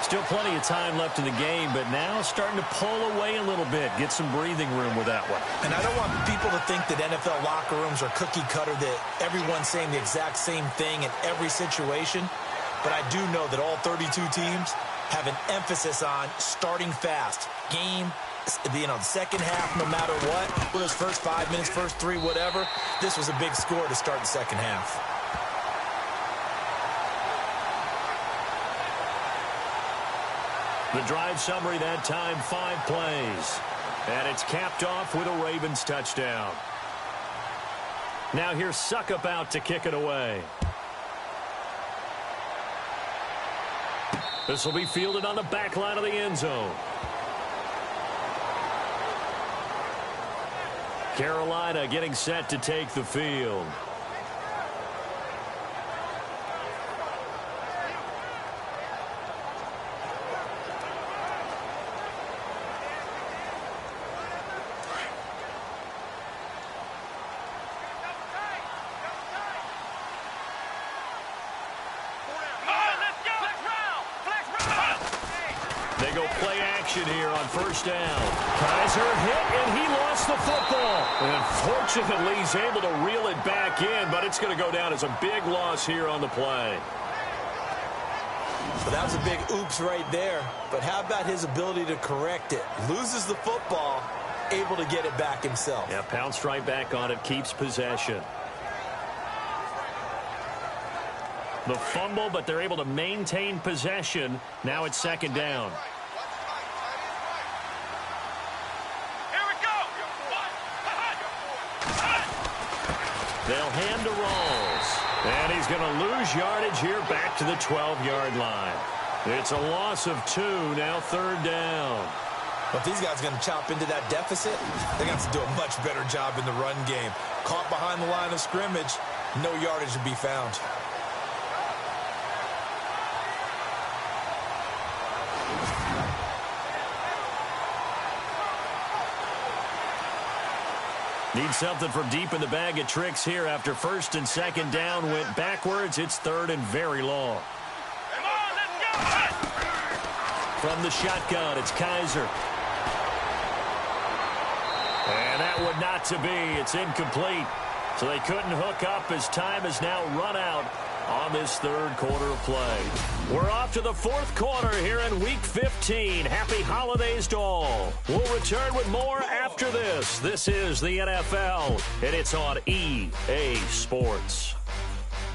Still plenty of time left in the game, but now starting to pull away a little bit. Get some breathing room with that one. And I don't want people to think that NFL locker rooms are cookie cutter, that everyone's saying the exact same thing in every situation. But I do know that all 32 teams have an emphasis on starting fast. Game, the second half, no matter what. Whether it's first 5 minutes, first 3, whatever. This was a big score to start the second half. The drive summary that time, 5 plays. And it's capped off with a Ravens touchdown. Now here's Suckup out to kick it away. This will be fielded on the back line of the end zone. Carolina getting set to take the field. They go play action here on first down. Kaiser hit, and he lost the football. And fortunately, he's able to reel it back in, but it's going to go down as a big loss here on the play. Well, that was a big oops right there. But how about his ability to correct it? Loses the football, able to get it back himself. Yeah, pounced right back on it, keeps possession. The fumble, but they're able to maintain possession. Now it's second down. Here we go. They'll hand to Rawls. And he's going to lose yardage here back to the 12-yard line. It's a loss of 2, now third down. But these guys are going to chop into that deficit. They're going to have to do a much better job in the run game. Caught behind the line of scrimmage, no yardage to be found. Need something from deep in the bag of tricks here after first and second down went backwards. It's third and very long. Come on, let's go. From the shotgun, it's Kaiser. And that would not to be. It's incomplete. So they couldn't hook up as time has now run out on this third quarter of play. We're off to the fourth quarter here in Week 15. Happy holidays to all. We'll return with more after this. This is the NFL, and it's on EA Sports.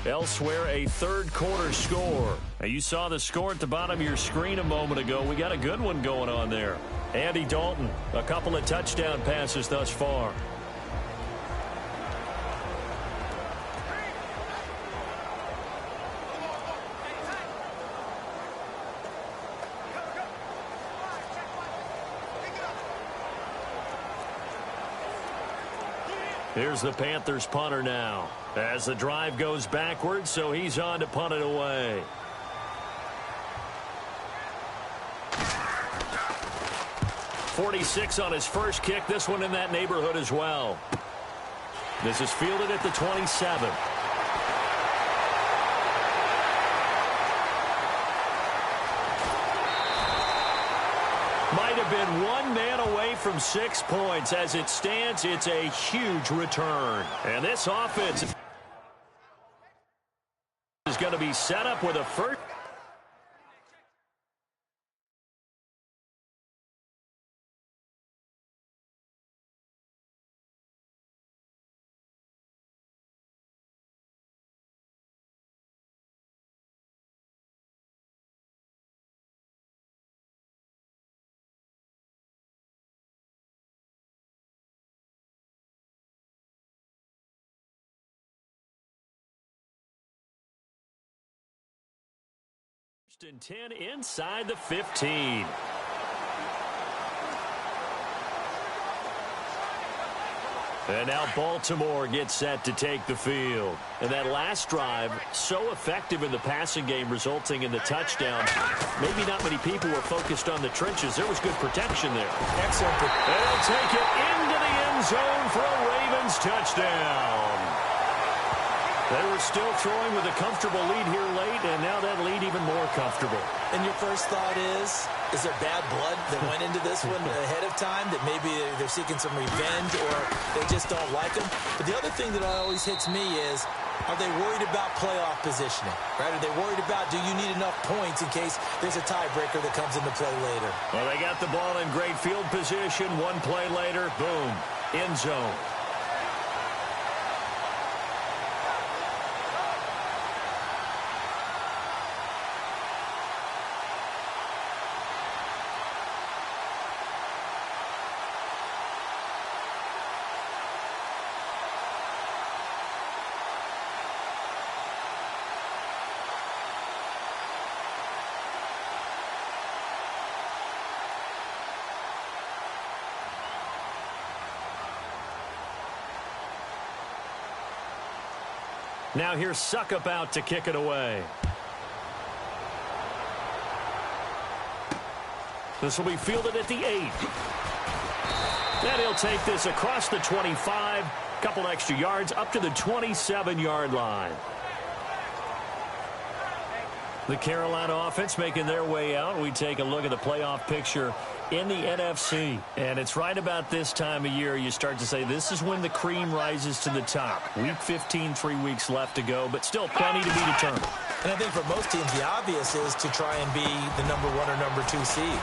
Elsewhere, a third quarter score. Now, you saw the score at the bottom of your screen a moment ago. We got a good one going on there. Andy Dalton, a couple of touchdown passes thus far. Here's the Panthers punter now as the drive goes backwards, so he's on to punt it away. .46 on his first kick. This one in that neighborhood as well. This is fielded at the 27. Might have been one man away from 6 points. As it stands, it's a huge return. And this offense is going to be set up with a first. First and 10 inside the 15. And now Baltimore gets set to take the field. And that last drive, so effective in the passing game, resulting in the touchdown. Maybe not many people were focused on the trenches. There was good protection there. Excellent. And they'll take it into the end zone for a Ravens touchdown. They were still throwing with a comfortable lead here late, and now that lead even more comfortable. And your first thought is there bad blood that went into this one ahead of time, that maybe they're seeking some revenge or they just don't like him? But the other thing that always hits me is, are they worried about playoff positioning? Right? Are they worried about, do you need enough points in case there's a tiebreaker that comes into play later? Well, they got the ball in great field position. One play later, boom, end zone. Now here's Suckup out to kick it away. This will be fielded at the 8. And he'll take this across the 25, couple extra yards up to the 27-yard line. The Carolina offense making their way out. We take a look at the playoff picture in the NFC. And it's right about this time of year you start to say this is when the cream rises to the top. Week 15, 3 weeks left to go, but still plenty to be determined. And I think for most teams, the obvious is to try and be the number 1 or number 2 seed.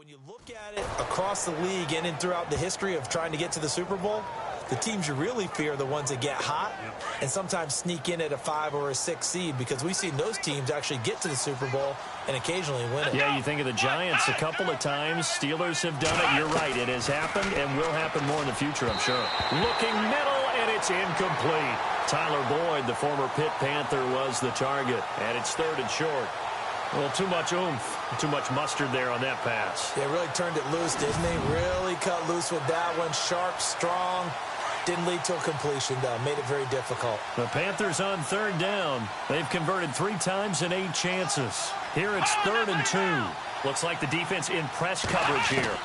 When you look at it across the league and throughout the history of trying to get to the Super Bowl, the teams you really fear are the ones that get hot and sometimes sneak in at a 5 or a 6 seed, because we've seen those teams actually get to the Super Bowl and occasionally win it. Yeah, you think of the Giants a couple of times. Steelers have done it. You're right. It has happened and will happen more in the future, I'm sure. Looking middle, and it's incomplete. Tyler Boyd, the former Pitt Panther, was the target, and it's 3rd and short. Well, too much oomph, too much mustard there on that pass. Yeah, really turned it loose, didn't he? Really cut loose with that one. Sharp, strong. Didn't lead to a completion, though. Made it very difficult. The Panthers on 3rd down. They've converted 3 times in 8 chances. Here it's 3rd and 2. Looks like the defense in press coverage here.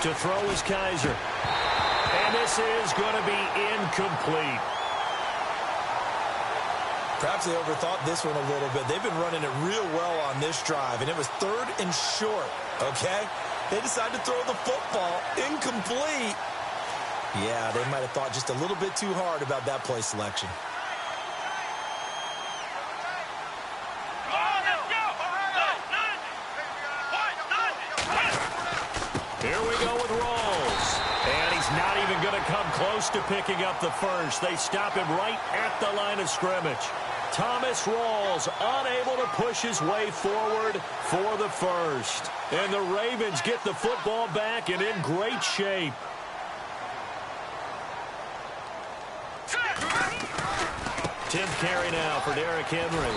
To throw is Kaiser. And this is going to be incomplete. Perhaps they overthought this one a little bit. They've been running it real well on this drive, and it was 3rd and short, okay? They decided to throw the football incomplete. Yeah, they might have thought just a little bit too hard about that play selection. Here we go with Rawls. And he's not even going to come close to picking up the first. They stop him right at the line of scrimmage. Thomas Rawls unable to push his way forward for the first. And the Ravens get the football back and in great shape. Tenth carry now for Derrick Henry.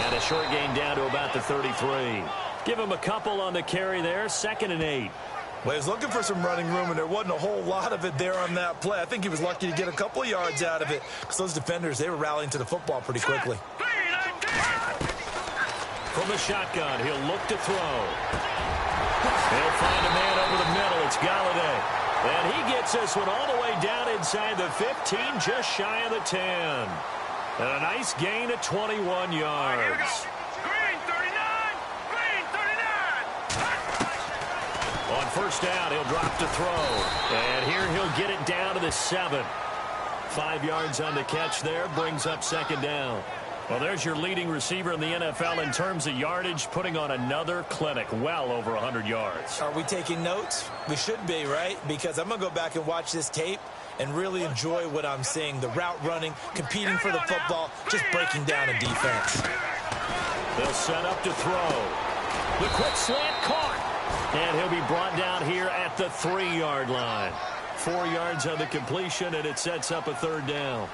And a short gain down to about the 33. Give him a couple on the carry there. 2nd and 8. Well, he was looking for some running room, and there wasn't a whole lot of it there on that play. I think he was lucky to get a couple of yards out of it, because those defenders, they were rallying to the football pretty quickly. From the shotgun, he'll look to throw. He'll find a man over the middle. It's Galladay. And he gets this one all the way down inside the 15, just shy of the 10. And a nice gain of 21 yards. On 1st down, he'll drop to throw. And here he'll get it down to the 7. 5 yards on the catch there, brings up 2nd down. Well, there's your leading receiver in the NFL in terms of yardage, putting on another clinic, well over 100 yards. Are we taking notes? We should be, right? Because I'm going to go back and watch this tape and really enjoy what I'm seeing. The route running, competing for the football, just breaking down a defense. They'll set up to throw. The quick slant caught. And he'll be brought down here at the 3-yard line. 4 yards on the completion, and it sets up a 3rd down.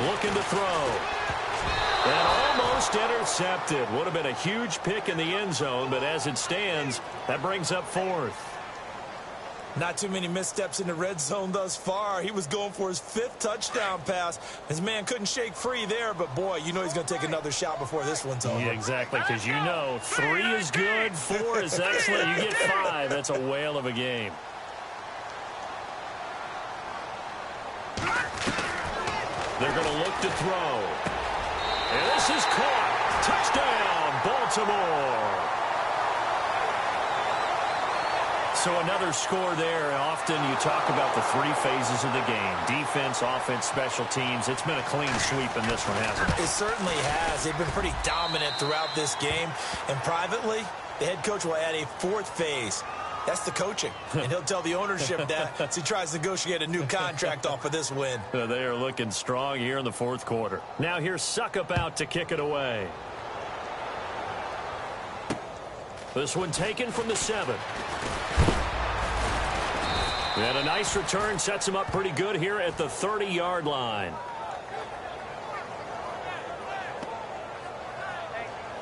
Looking to throw. And almost intercepted. Would have been a huge pick in the end zone, but as it stands, that brings up 4th. Not too many missteps in the red zone thus far. He was going for his 5th touchdown pass. His man couldn't shake free there, but boy, you know he's going to take another shot before this one's over. Yeah, exactly, because you know 3 is good, 4 is excellent. You get 5, that's a whale of a game. They're going to look to throw. And this is caught. Touchdown, Baltimore. So another score there. Often you talk about the 3 phases of the game. Defense, offense, special teams. It's been a clean sweep in this one, hasn't it? It certainly has. They've been pretty dominant throughout this game. And privately, the head coach will add a 4th phase. That's the coaching. And he'll tell the ownership that as he tries to negotiate a new contract off of this win. They are looking strong here in the 4th quarter. Now here's Suckup out to kick it away. This one taken from the 7. And a nice return sets him up pretty good here at the 30-yard line.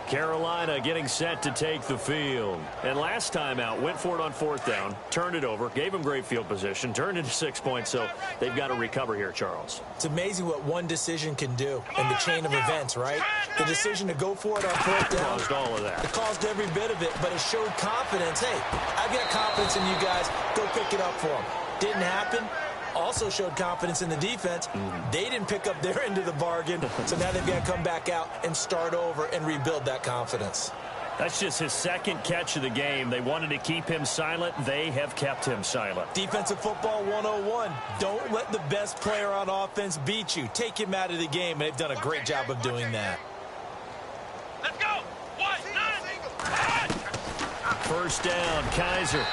Carolina getting set to take the field. And last time out, went for it on 4th down, turned it over, gave him great field position, turned into 6 points, so they've got to recover here, Charles. It's amazing what one decision can do in the chain of events, right? The decision to go for it on 4th down. Caused all of that. It caused every bit of it, but it showed confidence. Hey, I've got confidence in you guys. Go pick it up for them. Didn't happen. Also showed confidence in the defense. They didn't pick up their end of the bargain, so now they've got to come back out and start over and rebuild that confidence. That's just his 2nd catch of the game. They wanted to keep him silent. They have kept him silent. Defensive football 101. Don't let the best player on offense beat you. Take him out of the game, and they've done a great job of doing that. Let's go. One, nine. First down, Kaiser.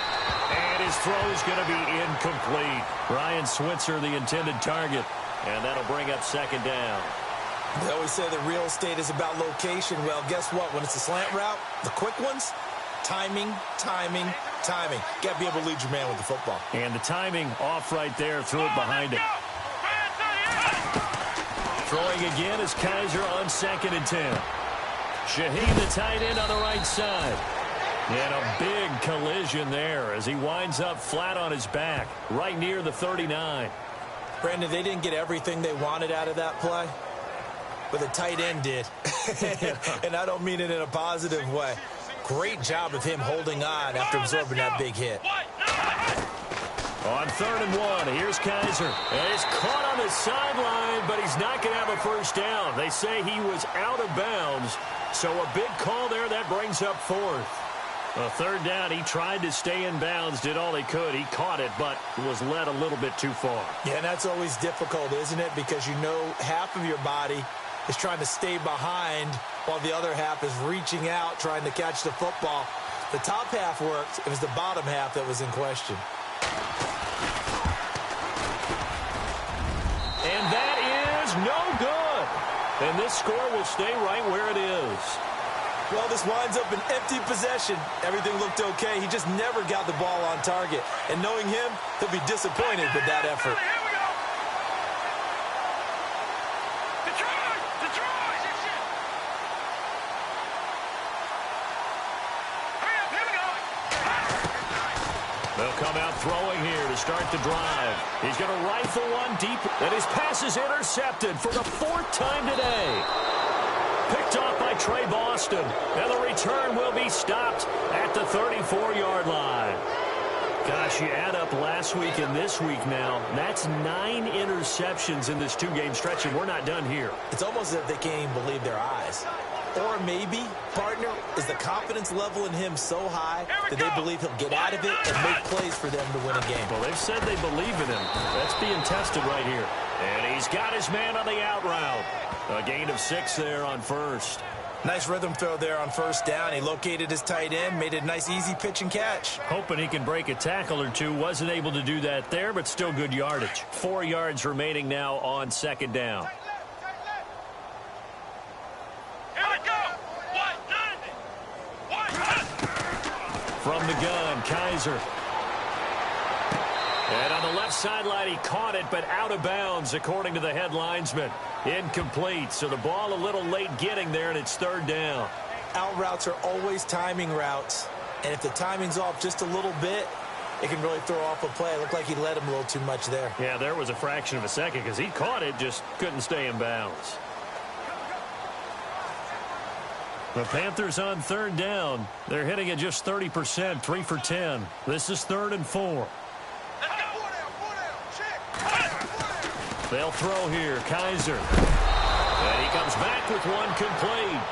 And his throw is going to be incomplete. Ryan Switzer, the intended target. And that'll bring up second down. They always say that real estate is about location. Well, guess what? When it's a slant route, the quick ones, timing, timing, timing. Got to be able to lead your man with the football. And the timing off right there. Threw it behind him. Throwing again is Kaiser on 2nd and 10. Shaheen, the tight end, on the right side. And a big collision there as he winds up flat on his back, right near the 39. Brandon, they didn't get everything they wanted out of that play, but the tight end did. And I don't mean it in a positive way. Great job of him holding on after absorbing that big hit. On 3rd and 1, here's Kaiser. And he's caught on the sideline, but he's not going to have a first down. They say he was out of bounds, so a big call there. That brings up 4th. A 3rd down, he tried to stay in bounds, did all he could. He caught it, but was led a little bit too far. Yeah, and that's always difficult, isn't it? Because you know half of your body is trying to stay behind while the other half is reaching out, trying to catch the football. The top half worked. It was the bottom half that was in question. And that is no good. And this score will stay right where it is. Well, this winds up an empty possession. Everything looked okay. He just never got the ball on target. And knowing him, he'll be disappointed with that effort. Here we go. Detroit! Detroit! Hurry up, here we go. They'll come out throwing here to start the drive. He's going to rifle one deep, and his pass is intercepted for the 4th time today. Picked off by Trey Boston, and the return will be stopped at the 34-yard line. Gosh, you add up last week and this week now, that's 9 interceptions in this 2-game stretch, and we're not done here. It's almost as if they can't even believe their eyes. Or maybe, partner, is the confidence level in him so high that they believe he'll get out of it and make plays for them to win a game. Well, they've said they believe in him. That's being tested right here. And he's got his man on the out route. A gain of 6 there on 1st. Nice rhythm throw there on 1st down. He located his tight end, made it a nice easy pitch and catch. Hoping he can break a tackle or two. Wasn't able to do that there, but still good yardage. 4 yards remaining now on 2nd down. Here we go. From the gun, Kaiser. And on the left sideline, he caught it, but out of bounds, according to the head linesman. Incomplete, so the ball a little late getting there, and it's 3rd down. Out routes are always timing routes, and if the timing's off just a little bit, it can really throw off a play. It looked like he let him a little too much there. Yeah, there was a fraction of a second because he caught it, just couldn't stay in bounds. The Panthers on 3rd down. They're hitting at just 30%, 3 for 10. This is 3rd and 4. They'll throw here, Kaiser. And he comes back with one complete.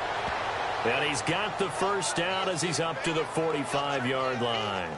And he's got the first down as he's up to the 45-yard line.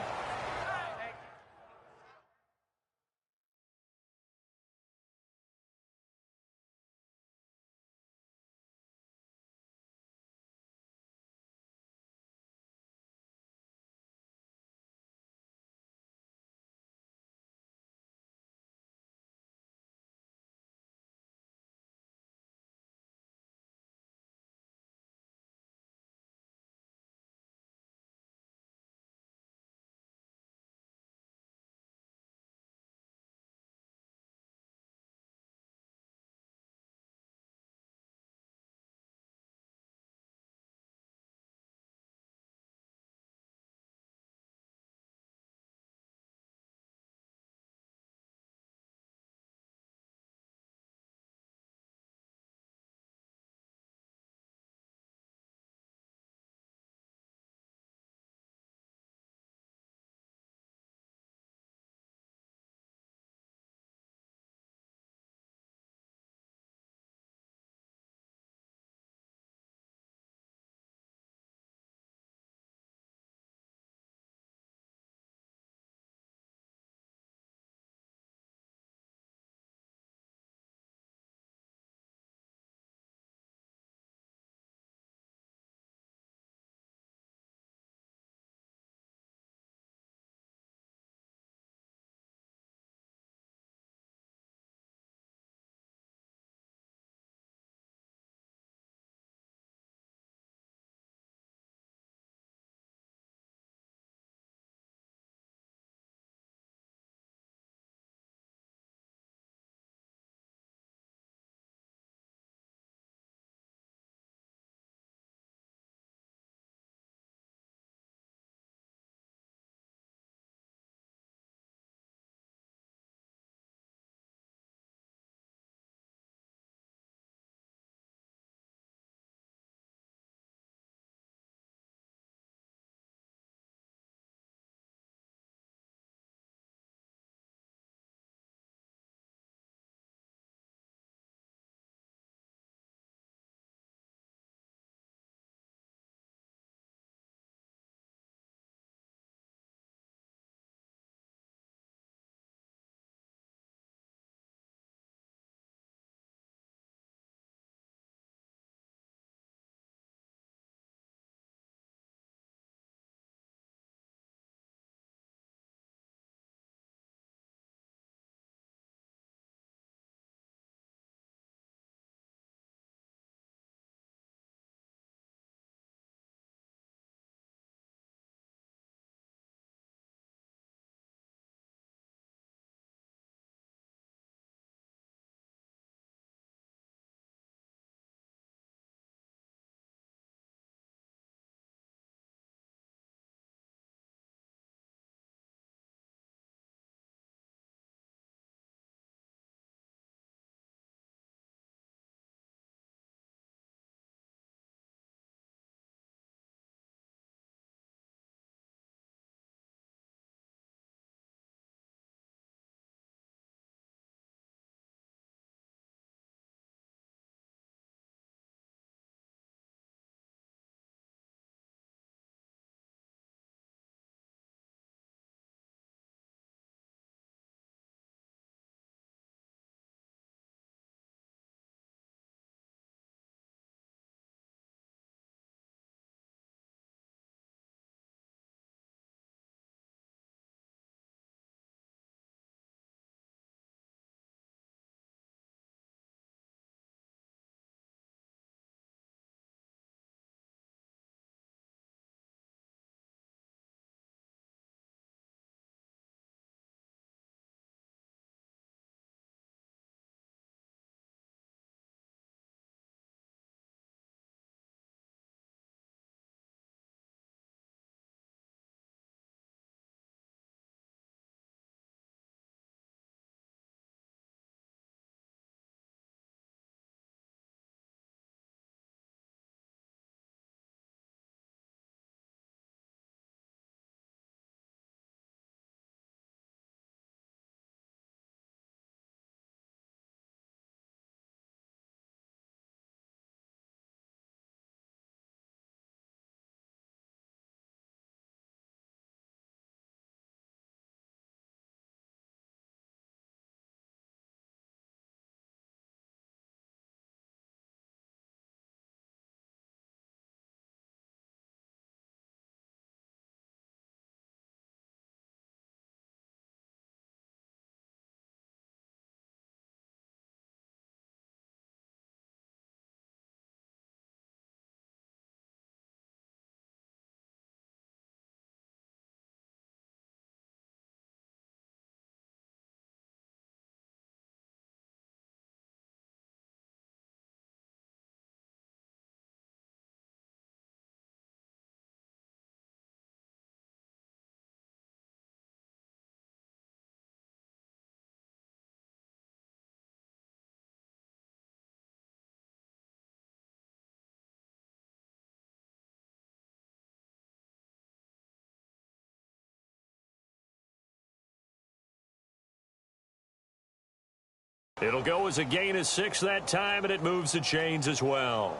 It'll go as a gain of 6 that time, and it moves the chains as well.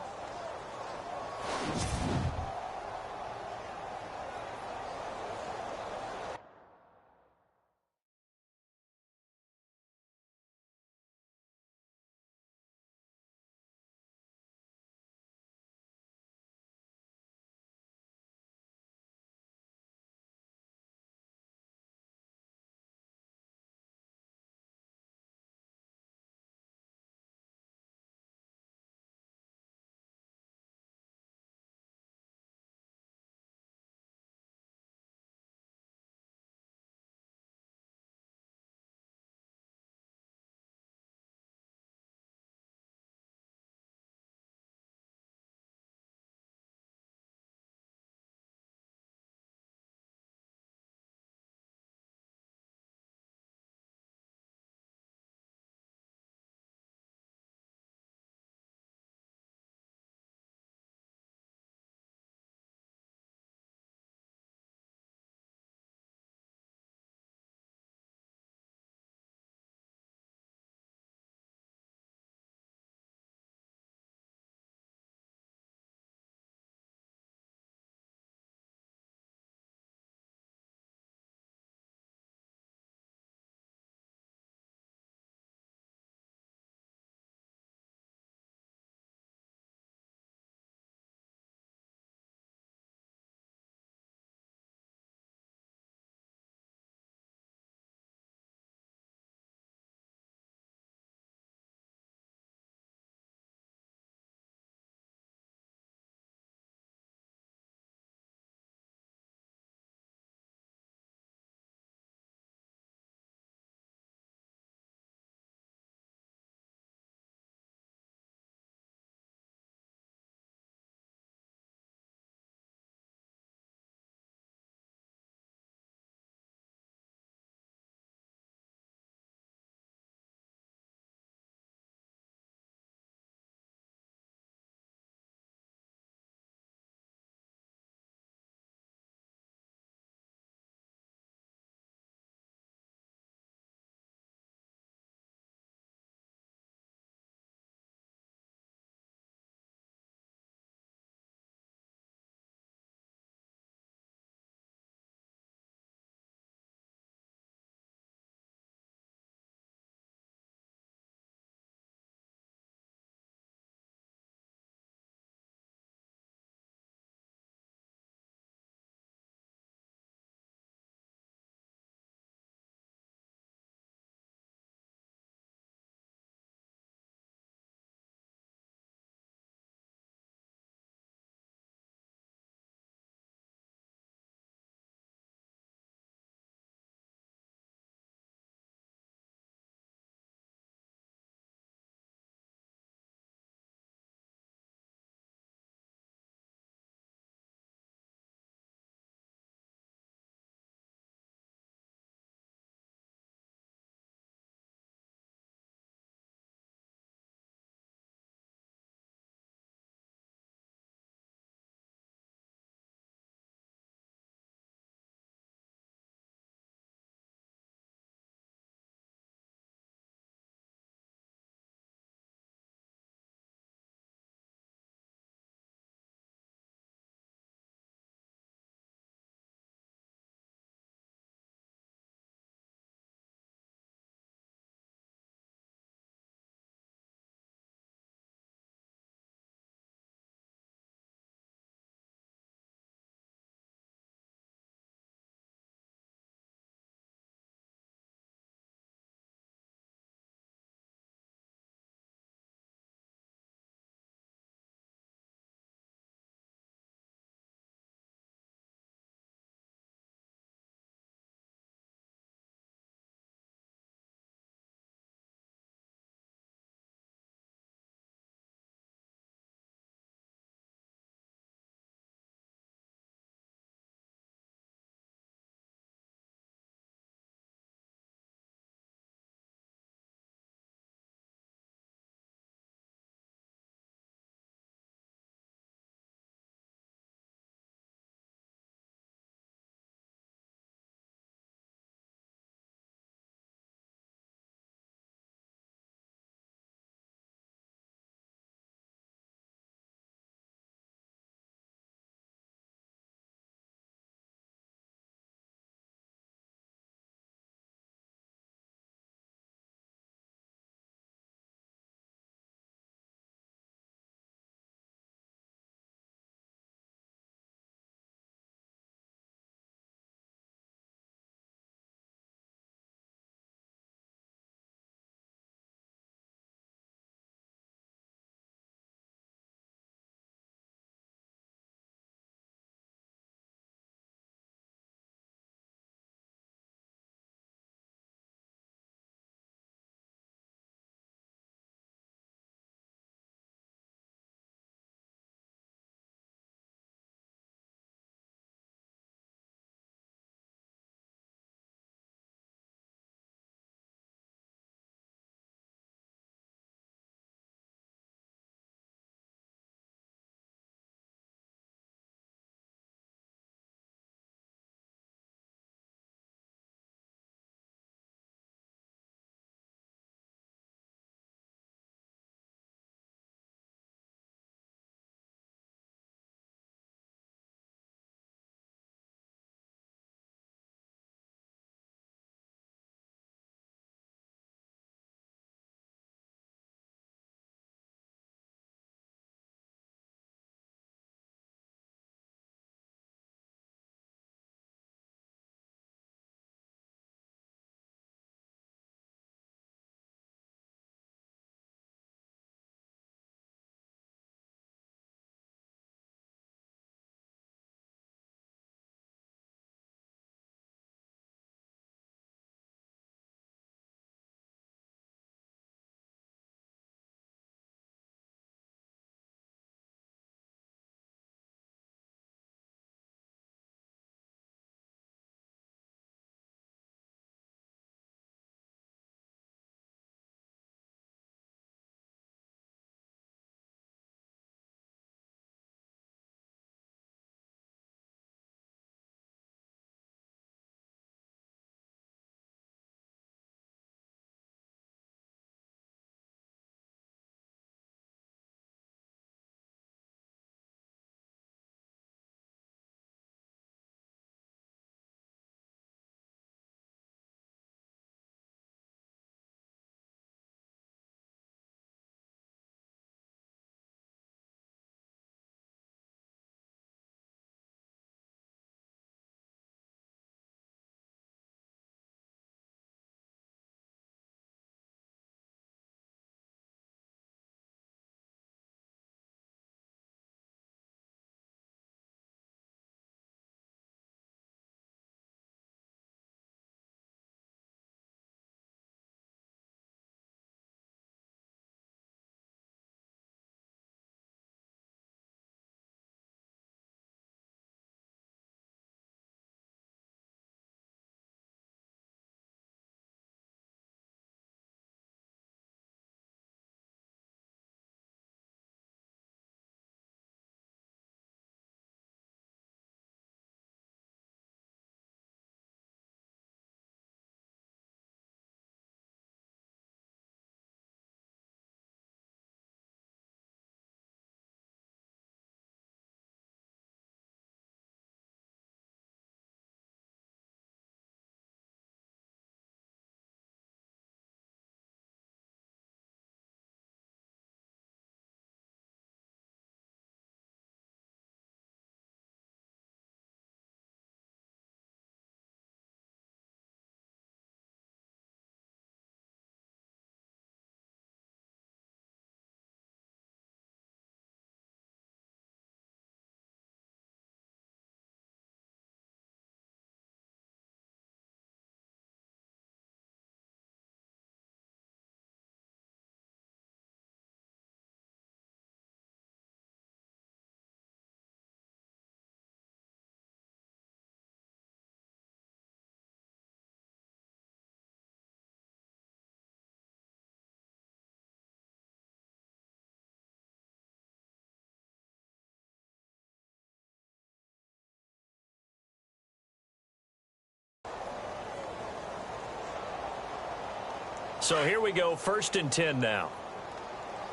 So here we go, 1st and 10 now.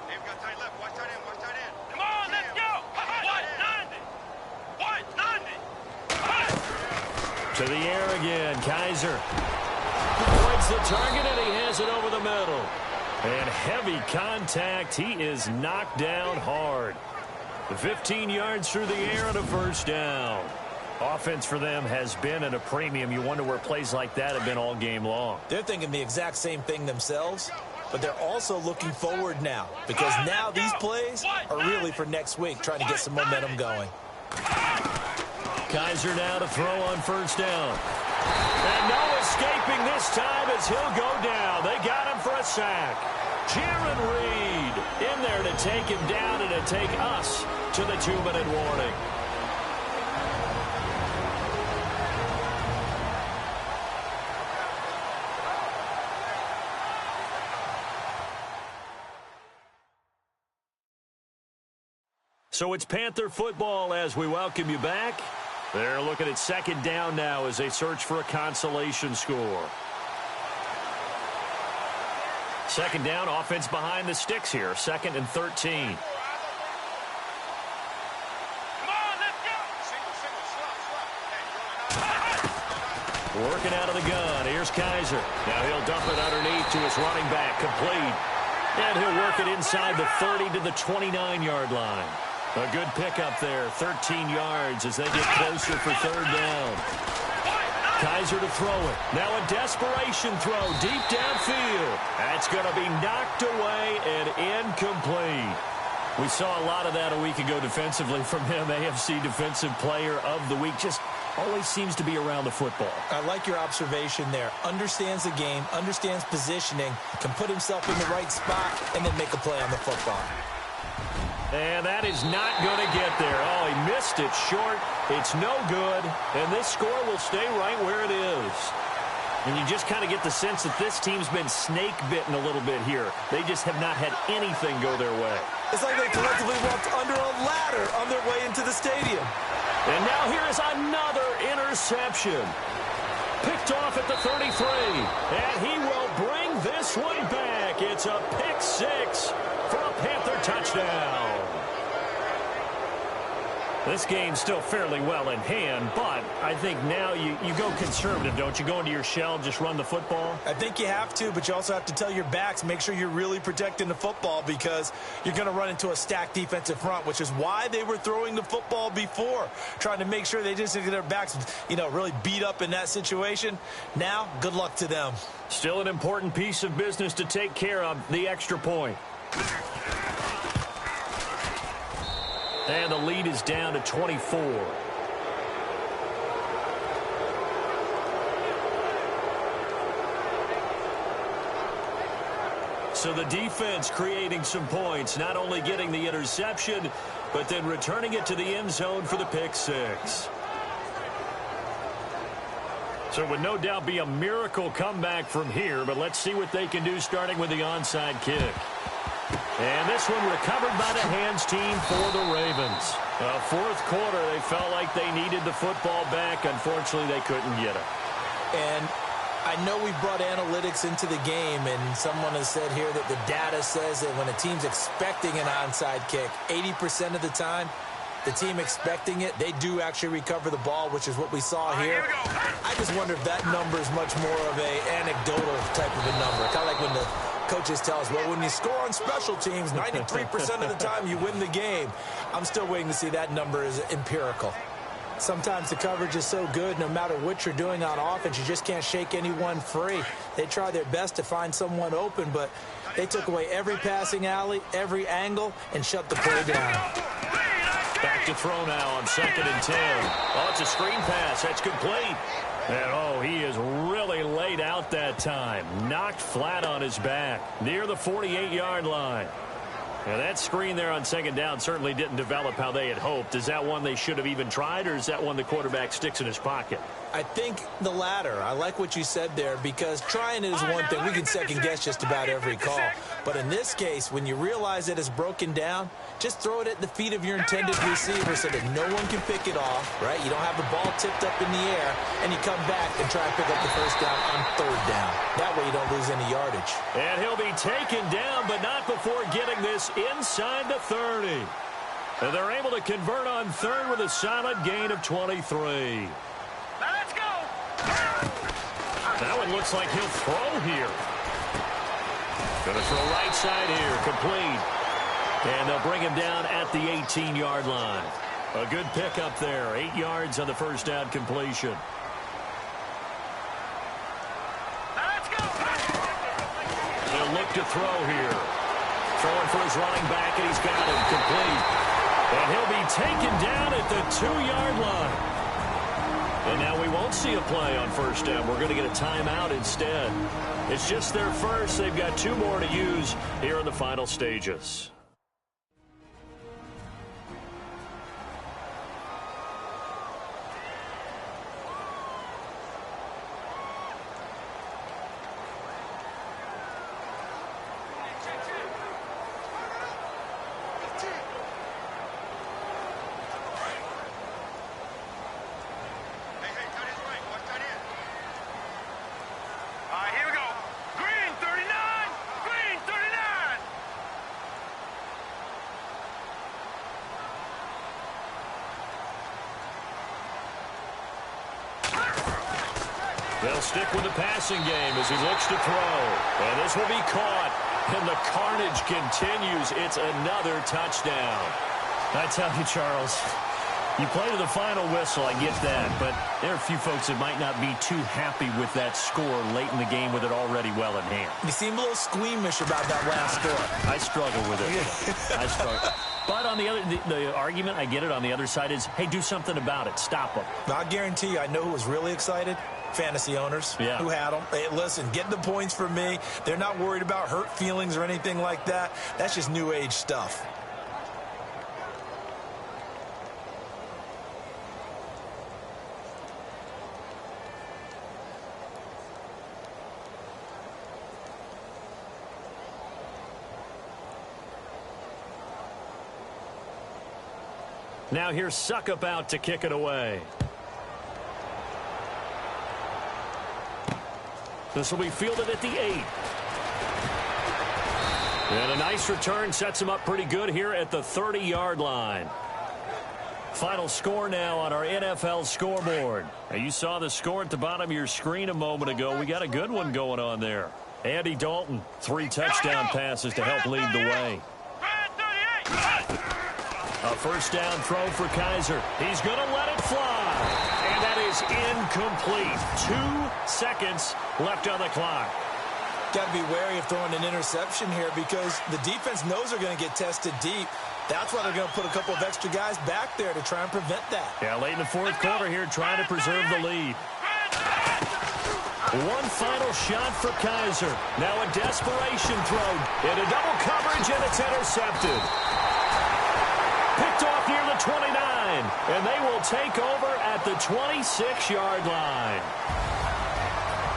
Hey, we got tight left. Watch tight end. Watch tight end. Come on, let's go. 190. 190. To the air again. Kaiser avoids the target, and he has it over the middle. And heavy contact. He is knocked down hard. The 15 yards through the air and a 1st down. Offense for them has been at a premium. You wonder where plays like that have been all game long. They're thinking the exact same thing themselves, but they're also looking forward now because now these plays are really for next week, trying to get some momentum going. Kaiser now to throw on 1st down. And no escaping this time as he'll go down. They got him for a sack. Jaron Reed in there to take him down and to take us to the 2-minute warning. So it's Panther football as we welcome you back. They're looking at 2nd down now as they search for a consolation score. 2nd down, offense behind the sticks here. 2nd and 13. Working out of the gun. Here's Kaiser. Now he'll dump it underneath to his running back. Complete. And he'll work it inside the 30 to the 29-yard line. A good pickup there. 13 yards as they get closer for 3rd down. Kaiser to throw it. Now a desperation throw deep downfield. That's going to be knocked away and incomplete. We saw a lot of that a week ago defensively from him. AFC Defensive Player of the Week. Just always seems to be around the football. I like your observation there. Understands the game, understands positioning, can put himself in the right spot, and then make a play on the football. And that is not going to get there. Oh, he missed it short. It's no good. And this score will stay right where it is. And you just kind of get the sense that this team's been snake-bitten a little bit here. They just have not had anything go their way. It's like they collectively walked under a ladder on their way into the stadium. And now here is another interception. Picked off at the 33. And he will bring this one back. It's a pick 6 for a Panther touchdown. This game's still fairly well in hand, but I think now you go conservative, don't you? Go into your shell, just run the football? I think you have to, but you also have to tell your backs, make sure you're really protecting the football because you're going to run into a stacked defensive front, which is why they were throwing the football before, trying to make sure they just get their backs, really beat up in that situation. Now, good luck to them. Still an important piece of business to take care of, the extra point. And the lead is down to 24. So the defense creating some points, not only getting the interception, but then returning it to the end zone for the pick 6. So it would no doubt be a miracle comeback from here, but let's see what they can do starting with the onside kick. And this one recovered by the hands team for the Ravens. 4th quarter, they felt like they needed the football back. Unfortunately, they couldn't get it. And I know we brought analytics into the game, and someone has said here that the data says that when a team's expecting an onside kick, 80% of the time, the team expecting it, they do actually recover the ball, which is what we saw here. I just wonder if that number is much more of an anecdotal type of a number. Kind of like when the coaches tell us, well, when you score on special teams, 93% of the time you win the game. I'm still waiting to see that number is empirical. Sometimes the coverage is so good, no matter what you're doing on offense, you just can't shake anyone free. They try their best to find someone open, but they took away every passing alley, every angle, and shut the play down. Back to throw now on 2nd and 10. Oh, it's a screen pass. That's complete. And, he is really laid out that time. Knocked flat on his back near the 48-yard line. Now, that screen there on 2nd down certainly didn't develop how they had hoped. Is that one they should have even tried, or is that one the quarterback sticks in his pocket? I think the latter. I like what you said there, because trying it is one thing. We can second-guess just about every call. But in this case, when you realize that it's broken down, just throw it at the feet of your intended receiver so that no one can pick it off, right? You don't have the ball tipped up in the air, and you come back and try and pick up the first down on third down. That way you don't lose any yardage. And he'll be taken down, but not before getting this inside the 30. And they're able to convert on third with a solid gain of 23. Let's go. That one looks like he'll throw here. Going to throw right side here, complete. And they'll bring him down at the 18-yard line. A good pickup there, 8 yards on the first down completion. Let's go. He'll look to throw here. Throwing for his running back, and he's got him complete. And he'll be taken down at the 2-yard line. And now we won't see a play on first down. We're going to get a timeout instead. It's just their first. They've got 2 more to use here in the final stages. They'll stick with the passing game as he looks to throw. And this will be caught. And the carnage continues. It's another touchdown. I tell you, Charles, you play to the final whistle, I get that. But there are a few folks that might not be too happy with that score late in the game with it already well in hand. You seem a little squeamish about that last score. I struggle with it. I struggle. But on the other, the argument, I get it, on the other side is, hey, do something about it. Stop them. I guarantee you, I know who was really excited. Fantasy owners who had them. Hey, listen, get the points for me. They're not worried about hurt feelings or anything like that. That's just new age stuff. Now here's Suckup out to kick it away. This will be fielded at the 8. And a nice return sets him up pretty good here at the 30-yard line. Final score now on our NFL scoreboard. Now, you saw the score at the bottom of your screen a moment ago. We got a good one going on there. Andy Dalton, 3 touchdown passes to help lead the way. A first down throw for Kaiser. He's going to let it fly. And that is incomplete. 2 seconds left on the clock. Got to be wary of throwing an interception here because the defense knows they're going to get tested deep. That's why they're going to put a couple of extra guys back there to try and prevent that. Yeah, late in the 4th quarter here, trying to preserve the lead. One final shot for Kaiser. Now a desperation throw. Into double coverage, and it's intercepted. Picked off near the 29, and they will take over at the 26-yard line.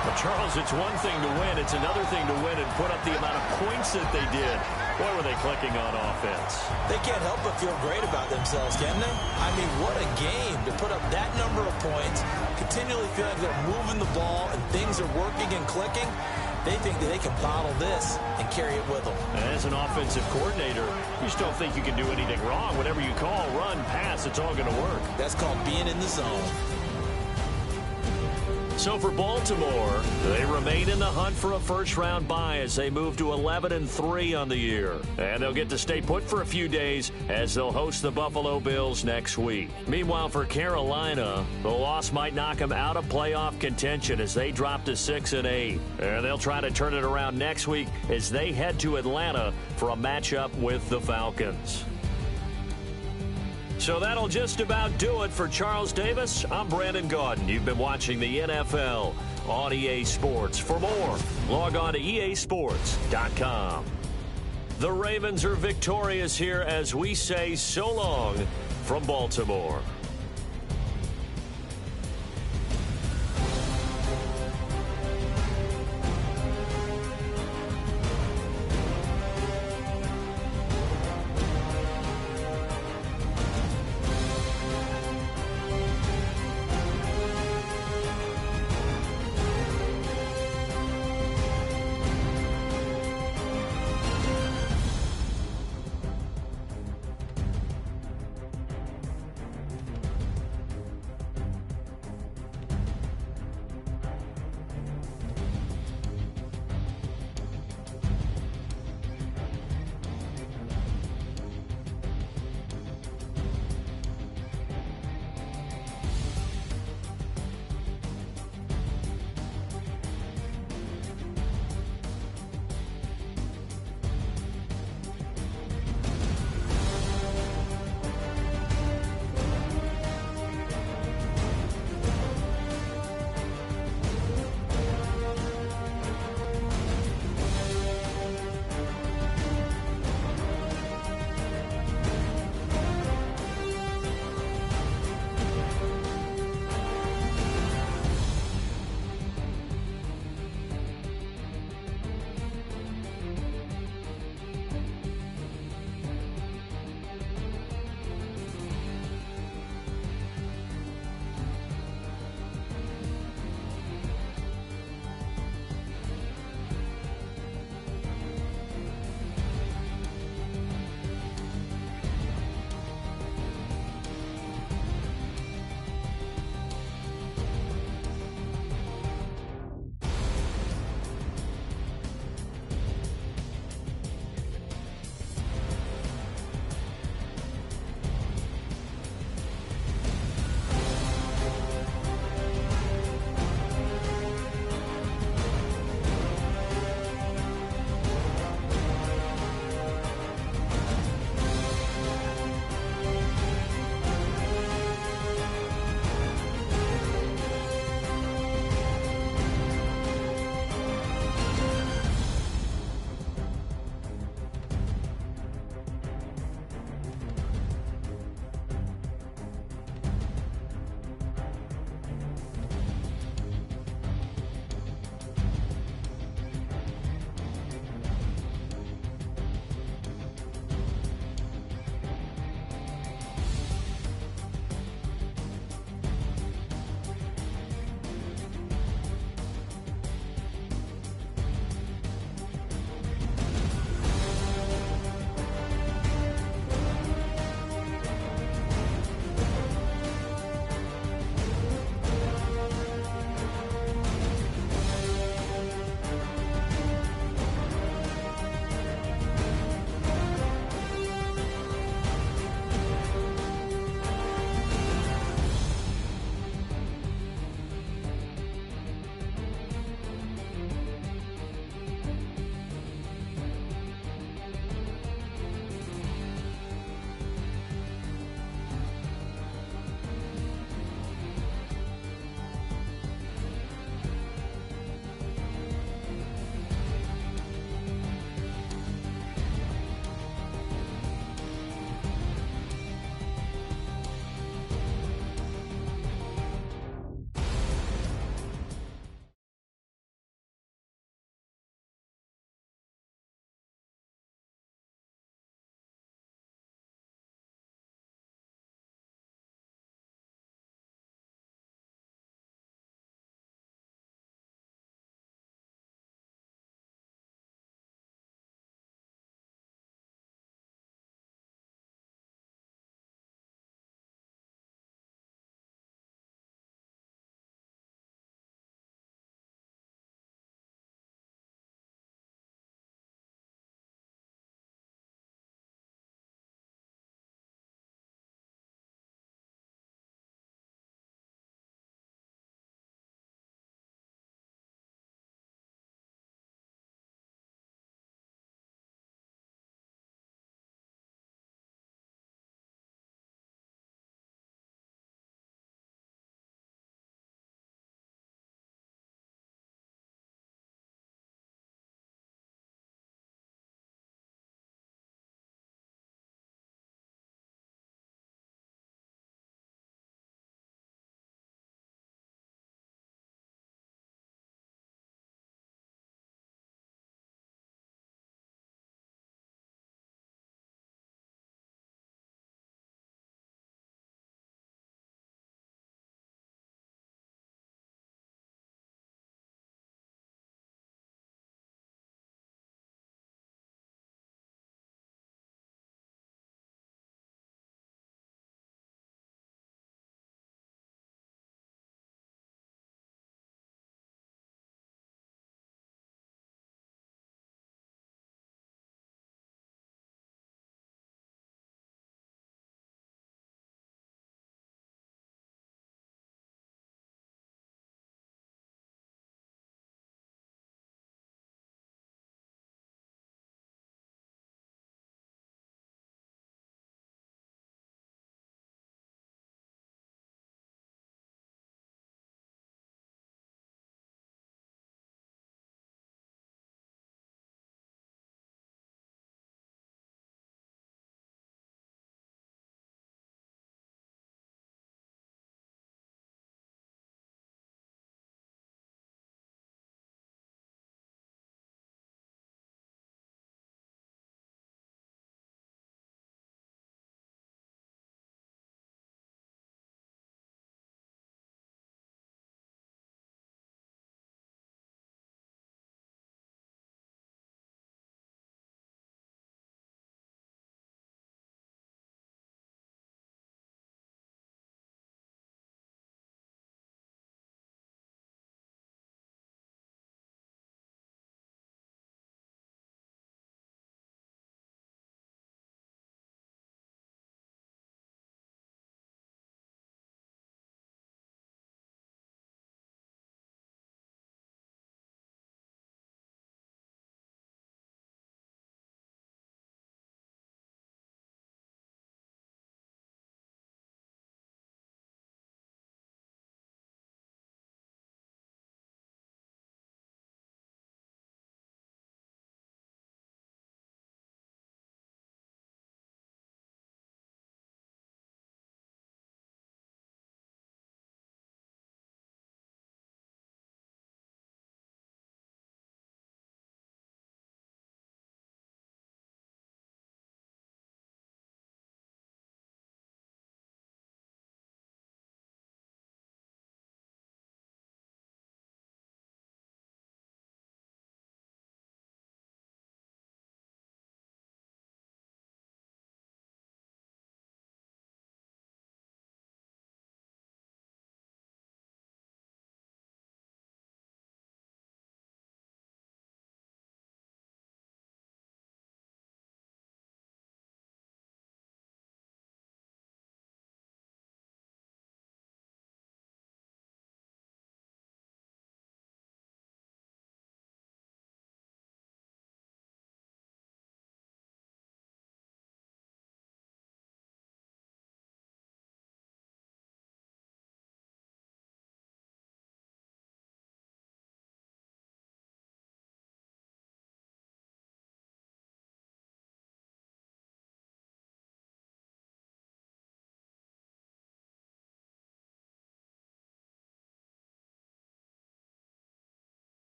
Well, Charles, it's one thing to win. It's another thing to win and put up the amount of points that they did. Boy, were they clicking on offense. They can't help but feel great about themselves, can they? I mean, what a game to put up that number of points, continually feel like they're moving the ball and things are working and clicking. They think that they can bottle this and carry it with them. As an offensive coordinator, you just don't think you can do anything wrong. Whatever you call, run, pass, it's all going to work. That's called being in the zone. So for Baltimore, they remain in the hunt for a first-round bye as they move to 11-3 on the year. And they'll get to stay put for a few days as they'll host the Buffalo Bills next week. Meanwhile, for Carolina, the loss might knock them out of playoff contention as they drop to 6-8. And they'll try to turn it around next week as they head to Atlanta for a matchup with the Falcons. So that'll just about do it for Charles Davis. I'm Brandon Gaudin. You've been watching the NFL on EA Sports. For more, log on to easports.com. The Ravens are victorious here as we say so long from Baltimore.